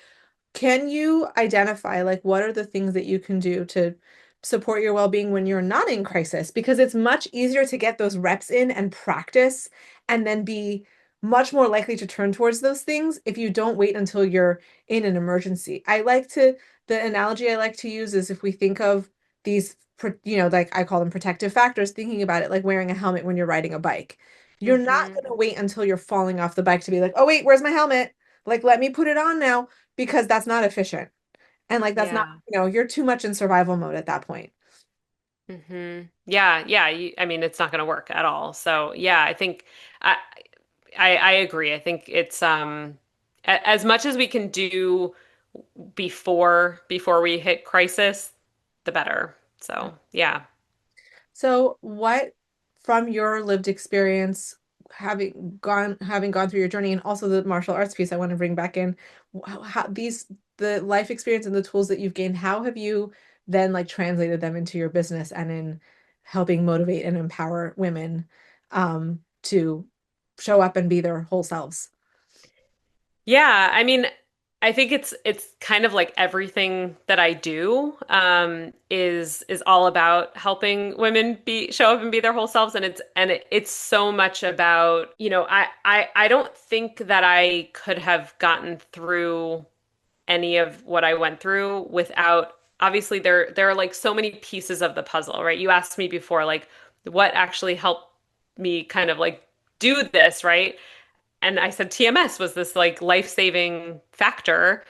[SPEAKER 1] can you identify like what are the things that you can do to support your well-being when you're not in crisis? Because it's much easier to get those reps in and practice and then be much more likely to turn towards those things if you don't wait until you're in an emergency. The analogy I like to use is if we think of these, like I call them protective factors, thinking about it like wearing a helmet when you're riding a bike. You're not
[SPEAKER 2] Hmm.
[SPEAKER 1] going to wait until you're falling off the bike to be like, oh, wait, where's my helmet? Like, let me put it on now because that's not efficient. And like that's not,
[SPEAKER 2] Yeah.
[SPEAKER 1] you're too much in survival mode at that point.
[SPEAKER 2] Yeah. Yeah. I mean, it's not going to work at all. So yeah, I think I, I agree. I think it's as much as we can do before we hit crisis, the better.
[SPEAKER 1] Yeah.
[SPEAKER 2] So yeah.
[SPEAKER 1] So what from your lived experience, having gone through your journey and also the martial arts piece I want to bring back in, how these the life experience and the tools that you've gained, how have you then like translated them into your business and in helping motivate and empower women to show up and be their whole selves?
[SPEAKER 2] Yeah, I mean, I think it's kind of like everything that I do is all about helping women be show up and be their whole selves, and it's so much about, I don't think that I could have gotten through any of what I went through without, obviously there are like so many pieces of the puzzle, right? You asked me before, like, what actually helped me kind of like do this, right? And I said TMS was this like life-saving factor.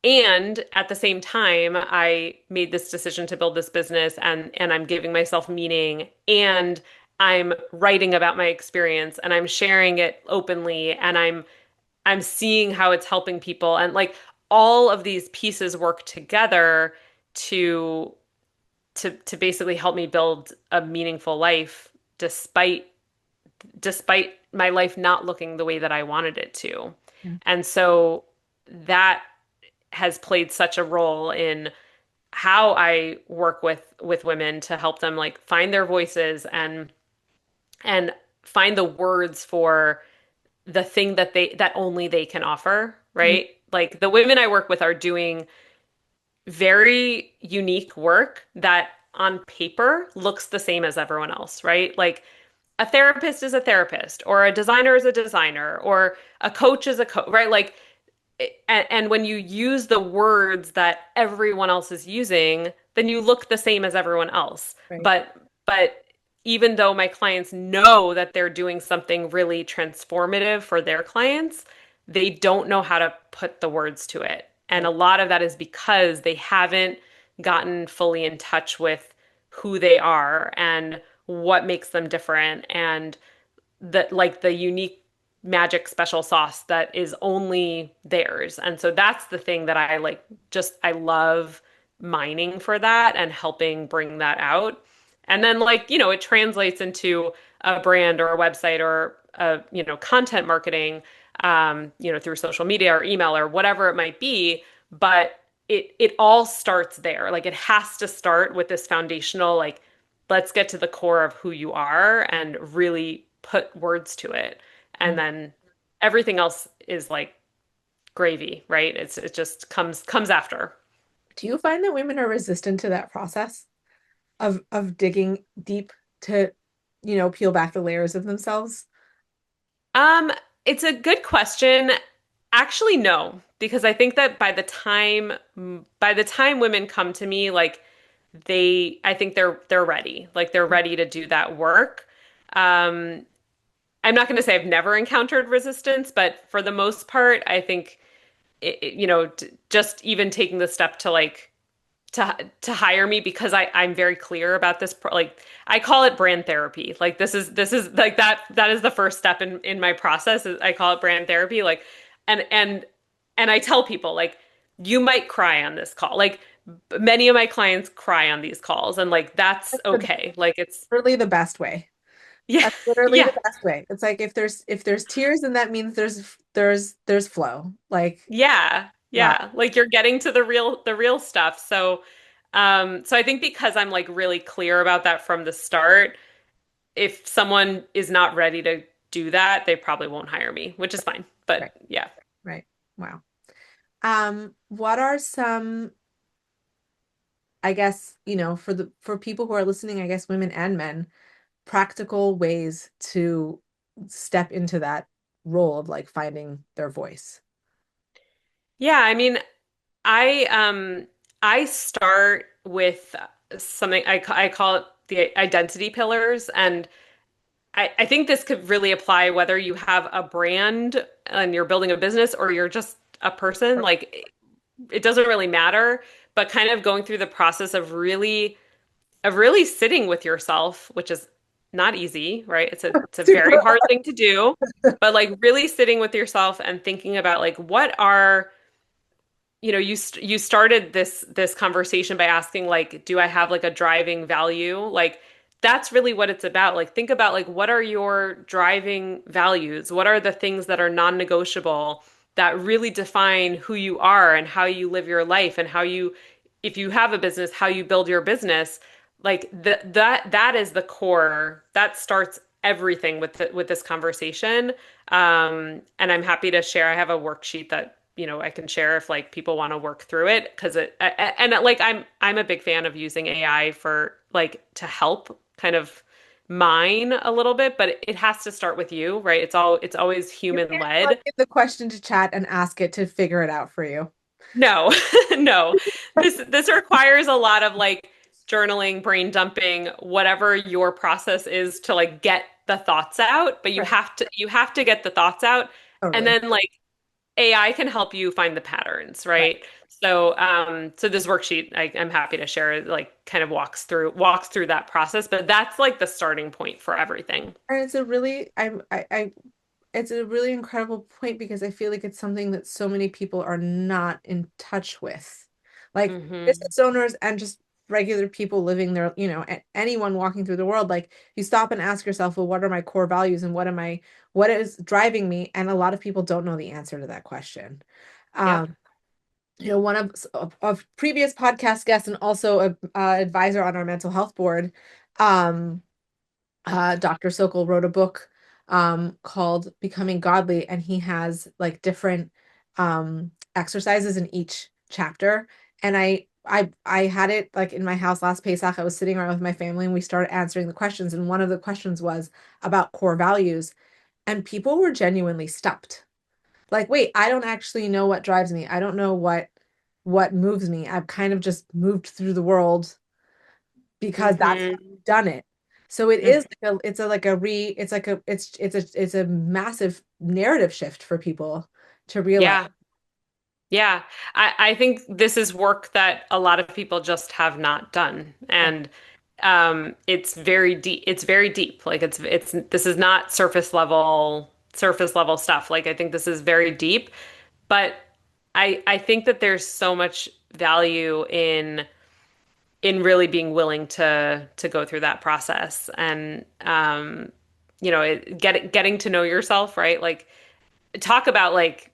[SPEAKER 2] And at the same time, I made this decision to build this business, and I'm giving myself meaning, and I'm writing about my experience, and I'm sharing it openly, and I'm seeing how it's helping people, and like all of these pieces work together to to basically help me build a meaningful life despite my life not looking the way that I wanted it to.
[SPEAKER 1] Yeah.
[SPEAKER 2] And so that has played such a role in how I work with women to help them like find their voices and find the words for the thing that only they can offer,
[SPEAKER 1] Mhm.
[SPEAKER 2] right? Like the women I work with are doing very unique work that on paper looks the same as everyone else, right? Like a therapist is a therapist, or a designer is a designer, or a coach is a coach, right? Like, and when you use the words that everyone else is using, then you look the same as everyone else.
[SPEAKER 1] Right.
[SPEAKER 2] But even though my clients know that they're doing something really transformative for their clients, they don't know how to put the words to it. And
[SPEAKER 1] Right.
[SPEAKER 2] a lot of that is because they haven't gotten fully in touch with who they are and what makes them different and the unique magic special sauce that is only theirs. And so that's the thing that I like just I love mining for that and helping bring that out. And then it translates into a brand or a website or content marketing through social media or email or whatever it might be, but it all starts there. Like it has to start with this foundational let's get to the core of who you are and really put words to it. And
[SPEAKER 1] Mm.
[SPEAKER 2] then everything else is like gravy, right? It just comes after.
[SPEAKER 1] Do you find that women are resistant to that process of digging deep to, peel back the layers of themselves?
[SPEAKER 2] Um, it's a good question. Actually, no, because I think that by the time women come to me, I think they're ready. Like they're ready to do that work. Um, I'm not going to say I've never encountered resistance, but for the most part, I think just even taking the step to to hire me because I'm very clear about this I call it brand therapy. Like this is like that is the first step in my process. Is I call it brand therapy and and and I tell people you might cry on this call. Many of my clients cry on these calls and that's
[SPEAKER 1] That's
[SPEAKER 2] okay. Like it's
[SPEAKER 1] literally the best way.
[SPEAKER 2] yeah.
[SPEAKER 1] That's literally
[SPEAKER 2] Yeah.
[SPEAKER 1] the best way. It's like if there's tears, then that means there's flow. Like,
[SPEAKER 2] Yeah.
[SPEAKER 1] wow.
[SPEAKER 2] Yeah. Like you're getting to the real stuff. So I think because I'm really clear about that from the start, if someone is not ready to do that, they probably won't hire me, which is fine.
[SPEAKER 1] Right,
[SPEAKER 2] But yeah.
[SPEAKER 1] right. Wow. What are some, I guess, for people who are listening, I guess women and men, practical ways to step into that role of like finding their voice?
[SPEAKER 2] Yeah, I mean, I start with something I call it the identity pillars, and I think this could really apply whether you have a brand and you're building a business or you're just a person. Like it doesn't really matter, but kind of going through the process of really sitting with yourself, which is not easy, right? It's a very
[SPEAKER 1] Super.
[SPEAKER 2] hard thing to do, but really sitting with yourself and thinking about what are you started this conversation by asking do I have a driving value? That's really what it's about. Think about what are your driving values? What are the things that are non-negotiable that really define who you are and how you live your life and how you, if you have a business, how you build your business. That is the core. That starts everything with this conversation. And I'm happy to share. I have a worksheet that I can share if people want to work through it because I'm a big fan of using AI for to help kind of mine a little bit, but it has to start with you, right? It's always
[SPEAKER 1] You
[SPEAKER 2] human
[SPEAKER 1] can't plug
[SPEAKER 2] led.
[SPEAKER 1] in the question to chat and ask it to figure it out for you.
[SPEAKER 2] No, no. This requires a lot of journaling, brain dumping, whatever your process is to get the thoughts out, but you
[SPEAKER 1] Right.
[SPEAKER 2] have to get the thoughts out and
[SPEAKER 1] Totally.
[SPEAKER 2] then AI can help you find the patterns,
[SPEAKER 1] Right.
[SPEAKER 2] right? So this worksheet I'm happy to share kind of walks through that process, but that's the starting point for everything.
[SPEAKER 1] And it's a really, it's a really incredible point because I feel like it's something that so many people are not in touch with. Like
[SPEAKER 2] Hmm.
[SPEAKER 1] business owners and just regular people living their, anyone walking through the world, like you stop and ask yourself, well, what are my core values and what is driving me? And a lot of people don't know the answer to that question.
[SPEAKER 2] Yep.
[SPEAKER 1] Um, one of previous podcast guests and also a advisor on our mental health board, um, Dr. Sokol wrote a book called Becoming Godly, and he has like different exercises in each chapter. And I had it like in my house last Pesach. I was sitting around with my family and we started answering the questions. And one of the questions was about core values, and people were genuinely stumped. Like, wait, I don't actually know what drives me. I don't know what moves me. I've kind of just moved through the world because that's how
[SPEAKER 2] Hmm.
[SPEAKER 1] I've done it. So it
[SPEAKER 2] Mm.
[SPEAKER 1] is like it's a massive narrative shift for people to realize.
[SPEAKER 2] Yeah. Yeah. I think this is work that a lot of people just have not done.
[SPEAKER 1] Right,
[SPEAKER 2] And it's very deep. It's very deep. Like it's this is not surface level stuff. Like I think this is very deep. But I think that there's so much value in really being willing to go through that process and getting to know yourself, right? Like talk about like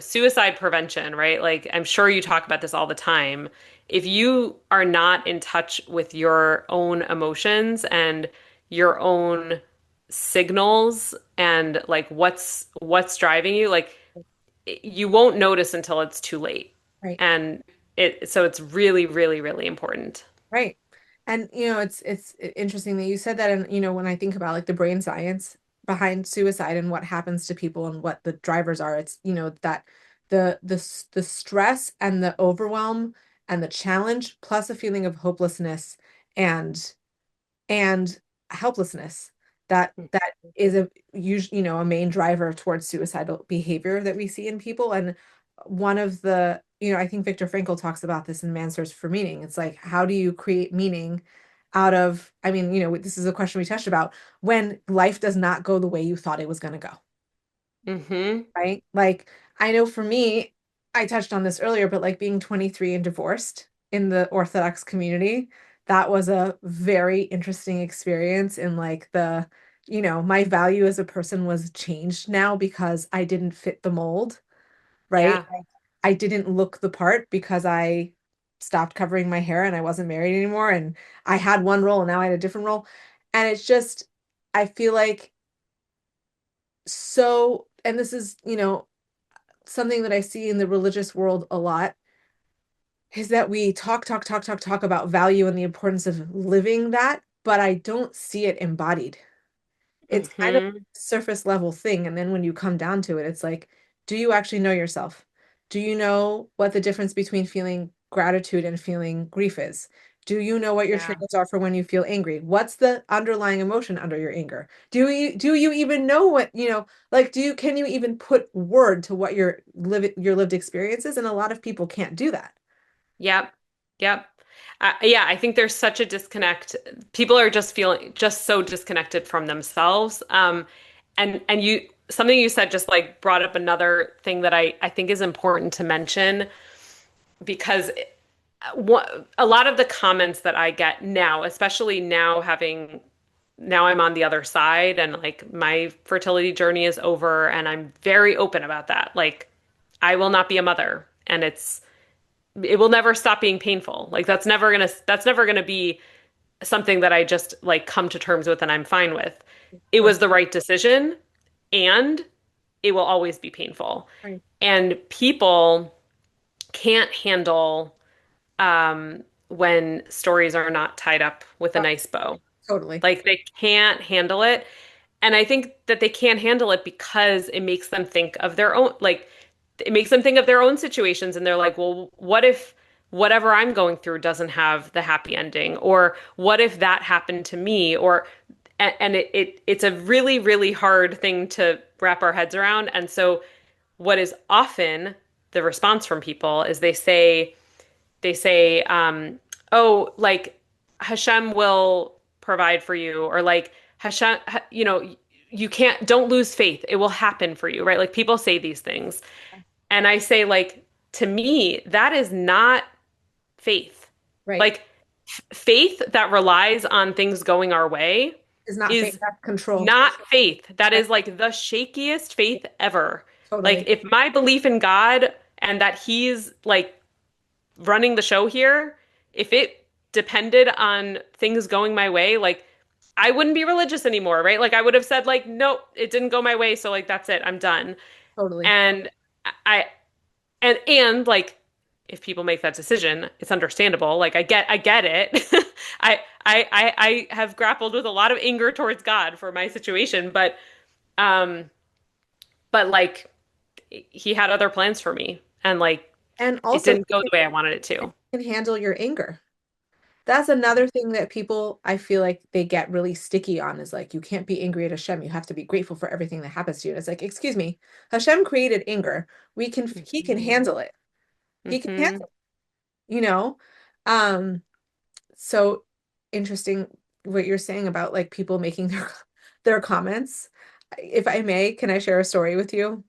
[SPEAKER 2] suicide prevention, right? Like I'm sure you talk about this all the time. If you are not in touch with your own emotions and your own signals and like what's driving you, like you won't notice until it's too late.
[SPEAKER 1] right.
[SPEAKER 2] And it's really, really, really important.
[SPEAKER 1] Right. And it's interesting that you said that. And when I think about like the brain science behind suicide and what happens to people and what the drivers are, it's that the stress and the overwhelm and the challenge plus a feeling of hopelessness and and helplessness that is a usually a main driver towards suicidal behavior that we see in people. And one of the I think Viktor Frankl talks about this in Man's Search for Meaning. It's like, how do you create meaning out of, I mean, this is a question we touched about, when life does not go the way you thought it was going to go,
[SPEAKER 2] Hmm.
[SPEAKER 1] right? Like, I know for me, I touched on this earlier, but like being 23 and divorced in the Orthodox community, that was a very interesting experience. In like my value as a person was changed now because I didn't fit the mold, right?
[SPEAKER 2] Yeah.
[SPEAKER 1] Like, I didn't look the part because I stopped covering my hair and I wasn't married anymore. And I had one role and now I had a different role. And it's just, I feel like and this is, something that I see in the religious world a lot, is that we talk about value and the importance of living that, but I don't see it embodied. It's kind of
[SPEAKER 2] Hmm.
[SPEAKER 1] a surface level thing. And then when you come down to it, it's like, do you actually know yourself? Do you know what the difference between feeling gratitude and feeling grief is? Do you know what your
[SPEAKER 2] Yeah.
[SPEAKER 1] triggers are for when you feel angry? What's the underlying emotion under your anger? Do you even know what, like can you even put word to what your lived experience is? And a lot of people can't do that.
[SPEAKER 2] Yep. Yep. Yeah, I think there's such a disconnect. People are just feeling just so disconnected from themselves. And something you said just like brought up another thing that I think is important to mention because a lot of the comments that I get now, especially now I'm on the other side and like my fertility journey is over and I'm very open about that. Like I will not be a mother and it will never stop being painful. Like that's never gonna be something that I just like come to terms with and I'm fine with. It
[SPEAKER 1] Right,
[SPEAKER 2] was the right decision and it will always be painful.
[SPEAKER 1] right.
[SPEAKER 2] And people can't handle when stories are not tied up with a
[SPEAKER 1] Oh,
[SPEAKER 2] nice bow.
[SPEAKER 1] totally.
[SPEAKER 2] Like they can't handle it. And I think that they can't handle it because it makes them think of their own, like, it makes them think of their own situations. And they're like, well, what if whatever I'm going through doesn't have the happy ending? Or what if that happened to me? And it's a really, really hard thing to wrap our heads around. And so, what is often the response from people is they say, oh, like Hashem will provide for you, or like Hashem, you don't lose faith. It will happen for you, right? Like people say these things. And I say, like, to me, that is not faith.
[SPEAKER 1] Right.
[SPEAKER 2] Like faith that relies on things going our way
[SPEAKER 1] It's not fake,
[SPEAKER 2] is
[SPEAKER 1] that's control.
[SPEAKER 2] not faith. That
[SPEAKER 1] Right.
[SPEAKER 2] is like the shakiest faith ever. Like
[SPEAKER 1] Totally.
[SPEAKER 2] if my belief in God and that he's like running the show here, if it depended on things going my way, like I wouldn't be religious anymore, right? Like I would have said like, nope, it didn't go my way, so like that's it, I'm done.
[SPEAKER 1] Totally.
[SPEAKER 2] And I and like if people make that decision, it's understandable. Like I get it. I have grappled with a lot of anger towards God for my situation, um but like he had other plans for me and like
[SPEAKER 1] And
[SPEAKER 2] it
[SPEAKER 1] also
[SPEAKER 2] didn't go the way I wanted it
[SPEAKER 1] you
[SPEAKER 2] to.
[SPEAKER 1] can handle your anger. That's another thing that people, I feel like they get really sticky on is like, you can't be angry at Hashem. You have to be grateful for everything that happens to you. And it's like, excuse me, Hashem created anger. He can
[SPEAKER 2] Hmm.
[SPEAKER 1] handle it. He can
[SPEAKER 2] Hmm.
[SPEAKER 1] handle it, you know? Um, so interesting what you're saying about like people making their comments. If I may, can I share a story with you?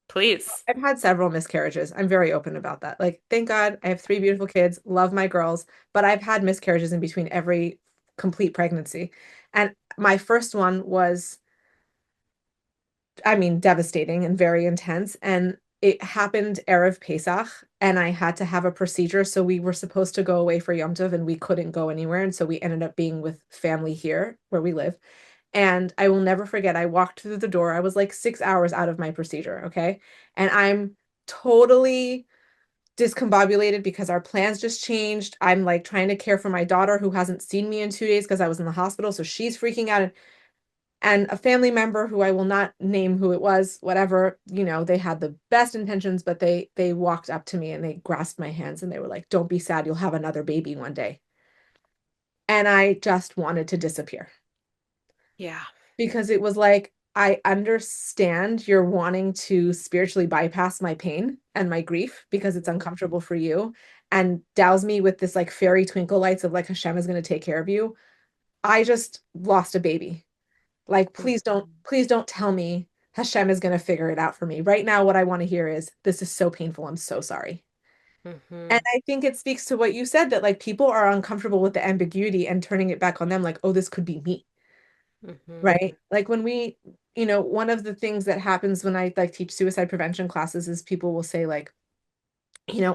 [SPEAKER 2] Please.
[SPEAKER 1] I've had several miscarriages. I'm very open about that. Like, thank God I have three beautiful kids, love my girls, but I've had miscarriages in between every complete pregnancy. And my first one was, I mean, devastating and very intense. And it happened Erev Pesach, and I had to have a procedure. So we were supposed to go away for Yom Tov, and we couldn't go anywhere. And so we ended up being with family here where we live. And I will never forget, I walked through the door. I was like 6 hours out of my procedure. Okay. And I'm totally discombobulated because our plans just changed. I'm like trying to care for my daughter who hasn't seen me in 2 days because I was in the hospital. So she's freaking out. And a family member who I will not name who it was, whatever, they had the best intentions, but they walked up to me and they grasped my hands and they were like, "Don't be sad, you'll have another baby one day." And I just wanted to disappear
[SPEAKER 2] Yeah.
[SPEAKER 1] because it was like, I understand you're wanting to spiritually bypass my pain and my grief because it's uncomfortable for you and douse me with this like fairy twinkle lights of like Hashem is going to take care of you. I just lost a baby. Like,
[SPEAKER 2] Hmm.
[SPEAKER 1] please don't tell me Hashem is going to figure it out for me. Right now, what I want to hear is, this is so painful. I'm so sorry. And
[SPEAKER 2] Hmm.
[SPEAKER 1] I think it speaks to what you said that like people are uncomfortable with the ambiguity and turning it back on them, like, oh, this could be me.
[SPEAKER 2] Hmm.
[SPEAKER 1] Right? Like when one of the things that happens when I like teach suicide prevention classes is people will say like,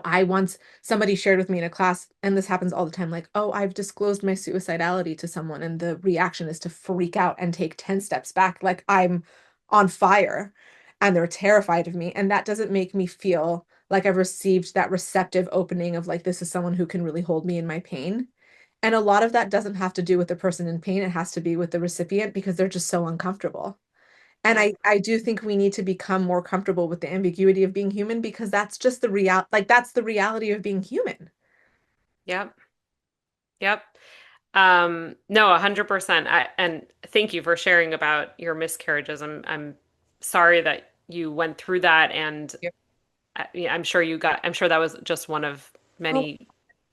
[SPEAKER 1] I once somebody shared with me in a class, and this happens all the time, like, oh, I've disclosed my suicidality to someone, and the reaction is to freak out and take 10 steps back, like I'm on fire, and they're terrified of me. And that doesn't make me feel like I've received that receptive opening of like, this is someone who can really hold me in my pain. And a lot of that doesn't have to do with the person in pain, it has to be with the recipient because they're just so uncomfortable. And
[SPEAKER 2] Yep.
[SPEAKER 1] I do think we need to become more comfortable with the ambiguity of being human because that's just that's the reality of being human.
[SPEAKER 2] Yep. Yep. No, 100%. And thank you for sharing about your miscarriages. I'm sorry that you went through that, and
[SPEAKER 1] Yeah.
[SPEAKER 2] yeah, I'm sure that was just one of
[SPEAKER 1] Oh,
[SPEAKER 2] many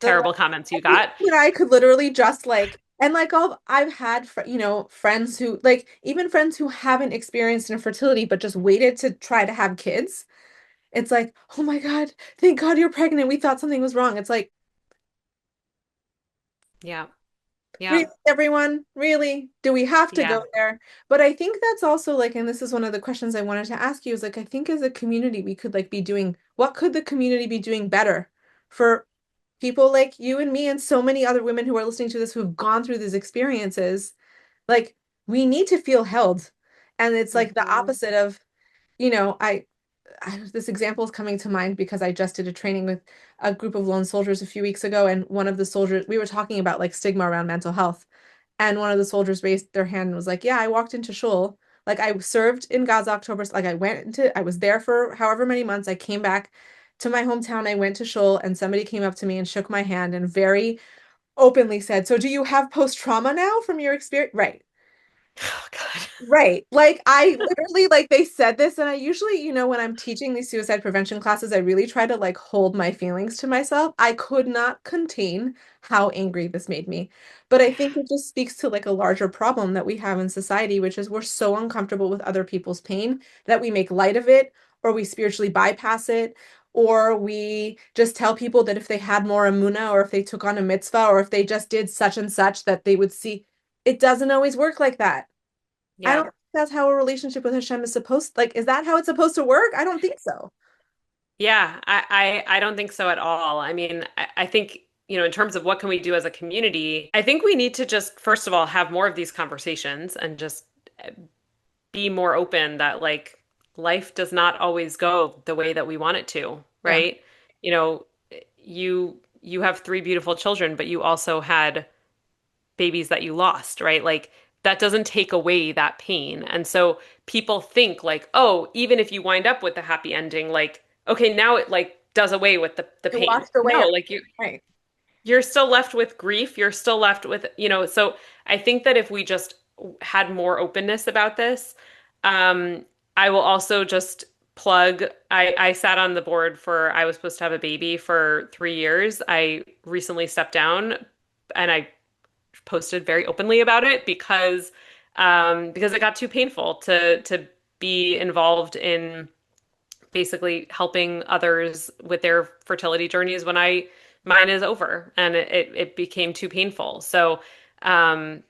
[SPEAKER 1] the
[SPEAKER 2] terrible comments
[SPEAKER 1] I
[SPEAKER 2] you
[SPEAKER 1] think
[SPEAKER 2] got.
[SPEAKER 1] that I could literally just like and like all I've had friends who like even friends who haven't experienced infertility but just waited to try to have kids. It's like, "Oh my God, thank God you're pregnant. We thought something was wrong." It's like,
[SPEAKER 2] Yeah.
[SPEAKER 1] really,
[SPEAKER 2] Yep.
[SPEAKER 1] everyone? Really? Do we have to
[SPEAKER 2] Yeah.
[SPEAKER 1] go there? But I think that's also like, and this is one of the questions I wanted to ask you is like, I think as a community, we could like be doing, what could the community be doing better for people like you and me and so many other women who are listening to this who have gone through these experiences? Like, we need to feel held. And it's like the
[SPEAKER 2] Hmm.
[SPEAKER 1] opposite of, you know, this example is coming to mind because I just did a training with a group of lone soldiers a few weeks ago, and one of the soldiers, we were talking about like stigma around mental health, and one of the soldiers raised their hand and was like, "Yeah, I walked into shul. Like I served in Gaza October. Like I was there for however many months. I came back to my hometown. I went to shul, and somebody came up to me and shook my hand and very openly said, 'So do you have post-trauma now from your experience?'" Right.
[SPEAKER 2] Oh God.
[SPEAKER 1] Right. Like I literally like they said this and I usually, when I'm teaching these suicide prevention classes, I really try to like hold my feelings to myself. I could not contain how angry this made me. But I think it just speaks to like a larger problem that we have in society, which is we're so uncomfortable with other people's pain that we make light of it or we spiritually bypass it or we just tell people that if they had more amuna or if they took on a mitzvah or if they just did such and such that they would see. It doesn't always work like that. I don't
[SPEAKER 2] Yeah.
[SPEAKER 1] think that's how a relationship with Hashem is supposed like, is that how it's supposed to work? I don't think so.
[SPEAKER 2] Yeah, I don't think so at all. I mean, I think, in terms of what can we do as a community, I think we need to just, first of all, have more of these conversations and just be more open that like life does not always go the way that we want it to,
[SPEAKER 1] Yeah.
[SPEAKER 2] right? You know, you have three beautiful children, but you also had babies that you lost, right? Like that doesn't take away that pain. And so people think like, oh, even if you wind up with the happy ending, like, okay, now it like does away with the
[SPEAKER 1] It
[SPEAKER 2] pain.
[SPEAKER 1] washed away
[SPEAKER 2] No,
[SPEAKER 1] everything.
[SPEAKER 2] like you
[SPEAKER 1] Right.
[SPEAKER 2] you're still left with grief. You're still left with, so I think that if we just had more openness about this, um, I will also just plug, I sat on the board for, I was supposed to have a baby for 3 years. I recently stepped down and I posted very openly about it because it got too painful to be involved in basically helping others with their fertility journeys when I mine is over and it became too painful. So, and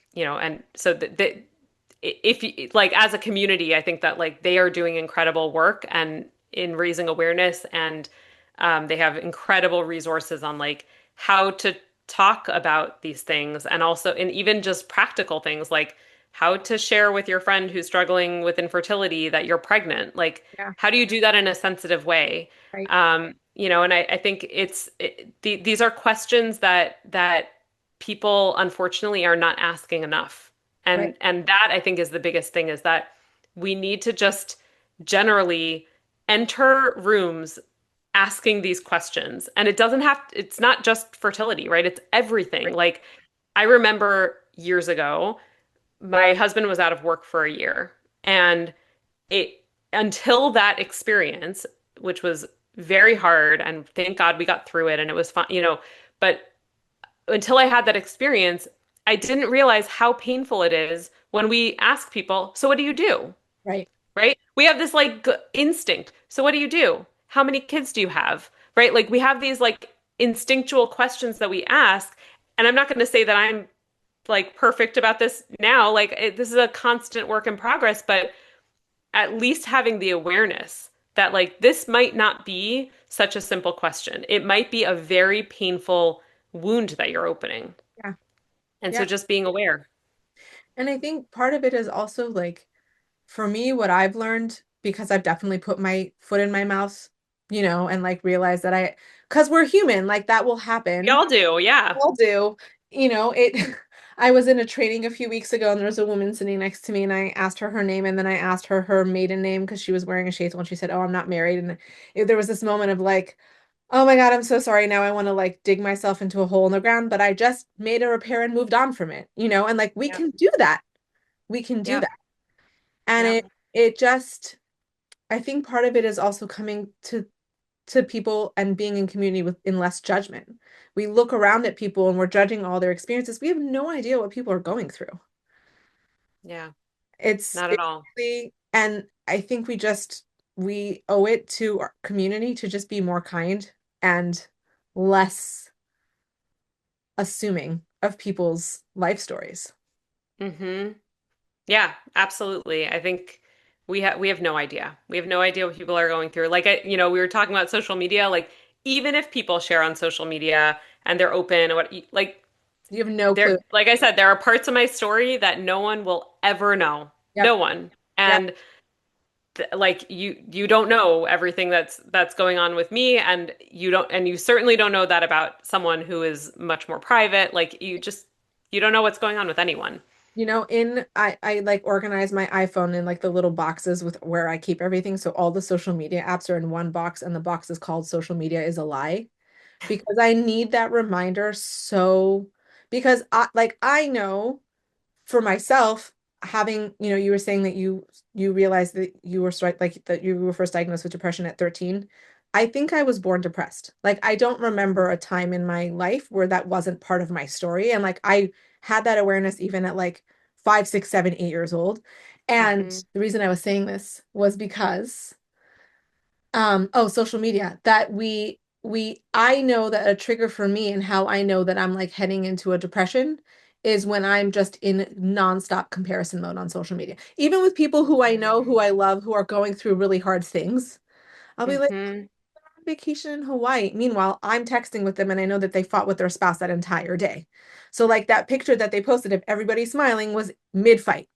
[SPEAKER 2] so if you, like as a community, I think that like they are doing incredible work and in raising awareness and they have incredible resources on like how to talk about these things and also and even just practical things like how to share with your friend who's struggling with infertility that you're pregnant. Like,
[SPEAKER 1] Yeah,
[SPEAKER 2] how do you do that in a sensitive way?
[SPEAKER 1] right,
[SPEAKER 2] And I think these are questions that people unfortunately are not asking enough.
[SPEAKER 1] right.
[SPEAKER 2] And that I think is the biggest thing is that we need to just generally enter rooms asking these questions. And it's not just fertility, right? It's everything.
[SPEAKER 1] Right.
[SPEAKER 2] Like I remember years ago, my husband was out of work for a year and it until that experience, which was very hard, and thank God we got through it and it was fun, but until I had that experience, I didn't realize how painful it is when we ask people, so what do you do?
[SPEAKER 1] Right.
[SPEAKER 2] Right? We have this like instinct. So what do you do? How many kids do you have? Right? Like we have these like instinctual questions that we ask. And I'm not going to say that I'm like perfect about this now. Like this is a constant work in progress, but at least having the awareness that like this might not be such a simple question. It might be a very painful wound that you're opening.
[SPEAKER 1] Yeah.
[SPEAKER 2] And so
[SPEAKER 1] Yeah.
[SPEAKER 2] just being aware.
[SPEAKER 1] And I think part of it is also like, for me, what I've learned, because I've definitely put my foot in my mouth, and like realized that because we're human, like that will
[SPEAKER 2] We
[SPEAKER 1] happen.
[SPEAKER 2] all do. Yeah.
[SPEAKER 1] I'll do. I was in a training a few weeks ago and there was a woman sitting next to me and I asked her her name and then I asked her her maiden name because she was wearing a shades and she said, "Oh, I'm not married." And there was this moment of like, "Oh my God, I'm so sorry. Now I want to like dig myself into a hole in the ground, but I just made a repair and moved on from it, and like we
[SPEAKER 2] Yep.
[SPEAKER 1] can do that. We can do
[SPEAKER 2] Yep.
[SPEAKER 1] that." And
[SPEAKER 2] Yep.
[SPEAKER 1] it just I think part of it is also coming to people and being in community with in less judgment. We look around at people and we're judging all their experiences. We have no idea what people are going through.
[SPEAKER 2] Yeah.
[SPEAKER 1] It's
[SPEAKER 2] Not at
[SPEAKER 1] it's
[SPEAKER 2] all.
[SPEAKER 1] really, and I think we owe it to our community to just be more kind and less assuming of people's life stories.
[SPEAKER 2] Mm-hmm. Yeah, absolutely. I think we have no idea. We have no idea what people are going through. Like we were talking about social media, like even if people share on social media and they're open, like
[SPEAKER 1] You have no
[SPEAKER 2] there
[SPEAKER 1] clue.
[SPEAKER 2] like I said, there are parts of my story that no one will ever know. No
[SPEAKER 1] Yep.
[SPEAKER 2] one.
[SPEAKER 1] Yep.
[SPEAKER 2] And like you don't know everything that's going on with me and you certainly don't know that about someone who is much more private. Like you don't know what's going on with anyone.
[SPEAKER 1] I like organize my iPhone in like the little boxes with where I keep everything. So all the social media apps are in one box and the box is called social media is a lie because I need that reminder because I know for myself having, you were saying that you realized that you were like that you were first diagnosed with depression at 13. I think I was born depressed. Like I don't remember a time in my life where that wasn't part of my story. And like I had that awareness even at like 5, 6, 7, 8 years old. And
[SPEAKER 2] Hmm.
[SPEAKER 1] the reason I was saying this was because social media that I know that a trigger for me and how I know that I'm like heading into a depression is when I'm just in nonstop comparison mode on social media. Even with people who I know, who I love, who are going through really hard things, I'll be like,
[SPEAKER 2] Hmm.
[SPEAKER 1] "I'm on vacation in Hawaii." Meanwhile, I'm texting with them and I know that they fought with their spouse that entire day. So like that picture that they posted of everybody smiling was mid-fight.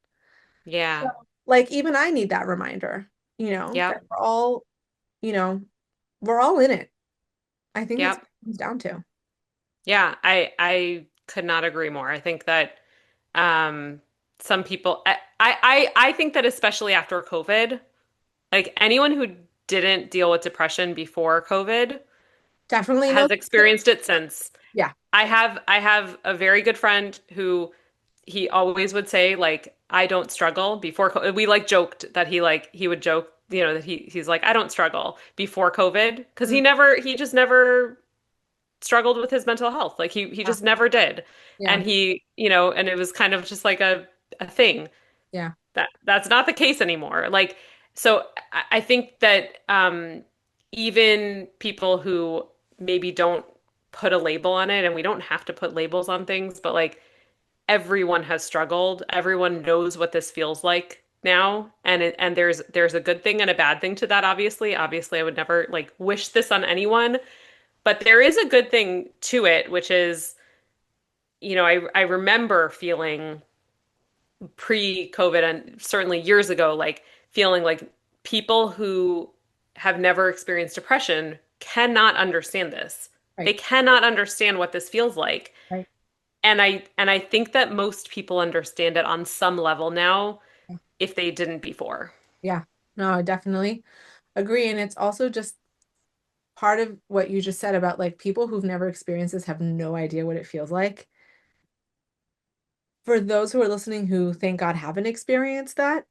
[SPEAKER 1] So,
[SPEAKER 2] Yeah.
[SPEAKER 1] like even I need that reminder, that
[SPEAKER 2] Yep.
[SPEAKER 1] you know, we're all in it. I think that's what
[SPEAKER 2] Yep.
[SPEAKER 1] it comes down to.
[SPEAKER 2] Yeah. I could not agree more. I think that um some people I think that especially after COVID, like anyone who didn't deal with depression before COVID
[SPEAKER 1] Definitely knows.
[SPEAKER 2] has experienced it since.
[SPEAKER 1] Yeah.
[SPEAKER 2] I have a very good friend who he always would say like I don't struggle before we like joked that he would joke, that he's like I don't struggle before COVID because
[SPEAKER 1] Mm,
[SPEAKER 2] he just never struggled with his mental health. Like he
[SPEAKER 1] yeah,
[SPEAKER 2] just never did.
[SPEAKER 1] yeah,
[SPEAKER 2] And and it was kind of just like a thing.
[SPEAKER 1] yeah,
[SPEAKER 2] That's not the case anymore. Like, so I think that even people who maybe don't put a label on it, and we don't have to put labels on things, but like everyone has struggled. Everyone knows what this feels like now, and there's a good thing and a bad thing to that, obviously. Obviously, I would never like wish this on anyone, but there is a good thing to it, which is, I remember feeling pre-COVID and certainly years ago, like feeling like people who have never experienced depression cannot understand this. They
[SPEAKER 1] right,
[SPEAKER 2] cannot understand what this feels like.
[SPEAKER 1] right.
[SPEAKER 2] And I think that most people understand it on some level now
[SPEAKER 1] Yeah,
[SPEAKER 2] if they didn't before.
[SPEAKER 1] yeah. No, I definitely agree. And it's also just part of what you just said about like people who've never experienced this have no idea what it feels like. For those who are listening who thank God haven't experienced that,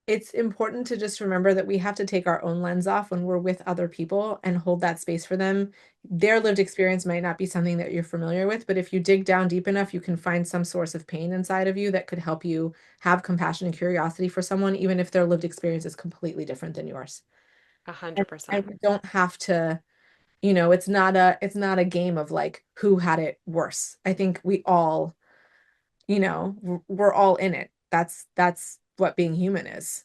[SPEAKER 1] it's important to just remember that we have to take our own lens off when we're with other people and hold that space for them. Their lived experience might not be something that you're familiar with, but if you dig down deep enough, you can find some source of pain inside of you that could help you have compassion and curiosity for someone, even if their lived experience is completely different than yours.
[SPEAKER 2] A
[SPEAKER 1] And,
[SPEAKER 2] hundred
[SPEAKER 1] and
[SPEAKER 2] percent.
[SPEAKER 1] we don't have to, it's not a game of like who had it worse. I think we all, we're all in it. That's what being human is.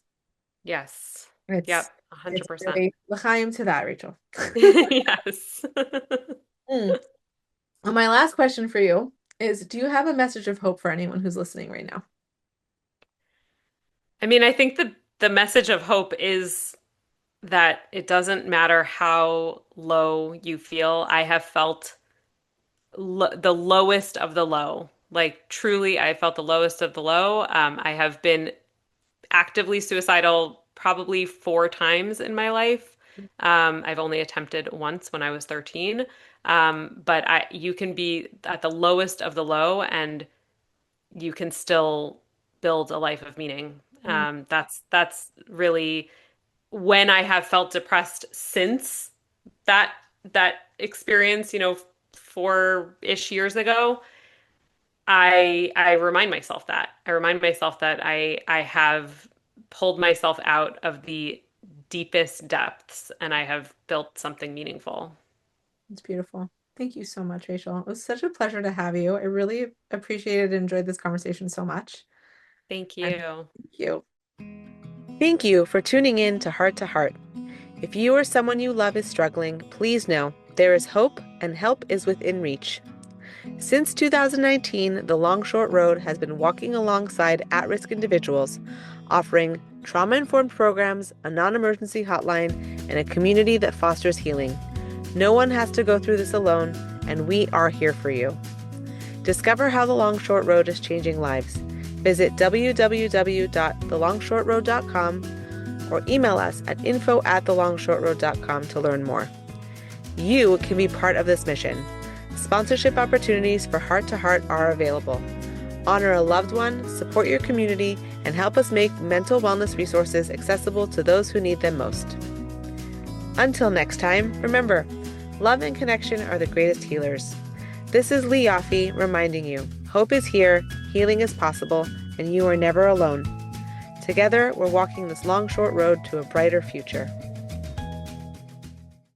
[SPEAKER 2] Yes.
[SPEAKER 1] It's
[SPEAKER 2] Yep. A hundred
[SPEAKER 1] it's
[SPEAKER 2] percent.
[SPEAKER 1] really l'chaim to that, Rachel.
[SPEAKER 2] Yes.
[SPEAKER 1] Mm. Well, my last question for you is, do you have a message of hope for anyone who's listening right now?
[SPEAKER 2] I mean, I think the message of hope is that it doesn't matter how low you feel. I have felt the lowest of the low. Like truly, I felt the lowest of the low. I have been actively suicidal probably 4 times in my life. I've only attempted once when I was 13. But you can be at the lowest of the low and you can still build a life of meaning.
[SPEAKER 1] Mm,
[SPEAKER 2] That's really when I have felt depressed since that that experience, 4-ish years ago. I remind myself that. I remind myself that I have pulled myself out of the deepest depths and I have built something meaningful.
[SPEAKER 1] it's beautiful. Thank you so much, Rachel. It was such a pleasure to have you. I really appreciated and enjoyed this conversation so much.
[SPEAKER 2] Thank
[SPEAKER 1] And
[SPEAKER 2] you.
[SPEAKER 1] thank you. Thank you for tuning in to Heart to Heart. If you or someone you love is struggling, please know there is hope and help is within reach. Since 2019, the Long Short Road has been walking alongside at-risk individuals, offering trauma-informed programs, a non-emergency hotline, and a community that fosters healing. No one has to go through this alone, and we are here for you. Discover how the Long Short Road is changing lives. Visit www.thelongshortroad.com or email us at info@thelongshortroad.com to learn more. You can be part of this mission. Sponsorship opportunities for Heart to Heart are available. Honor a loved one, support your community, and help us make mental wellness resources accessible to those who need them most. Until next time, remember, love and connection are the greatest healers. This is Lee Yaffe reminding you, hope is here, healing is possible, and you are never alone. Together, we're walking this long, short road to a brighter future.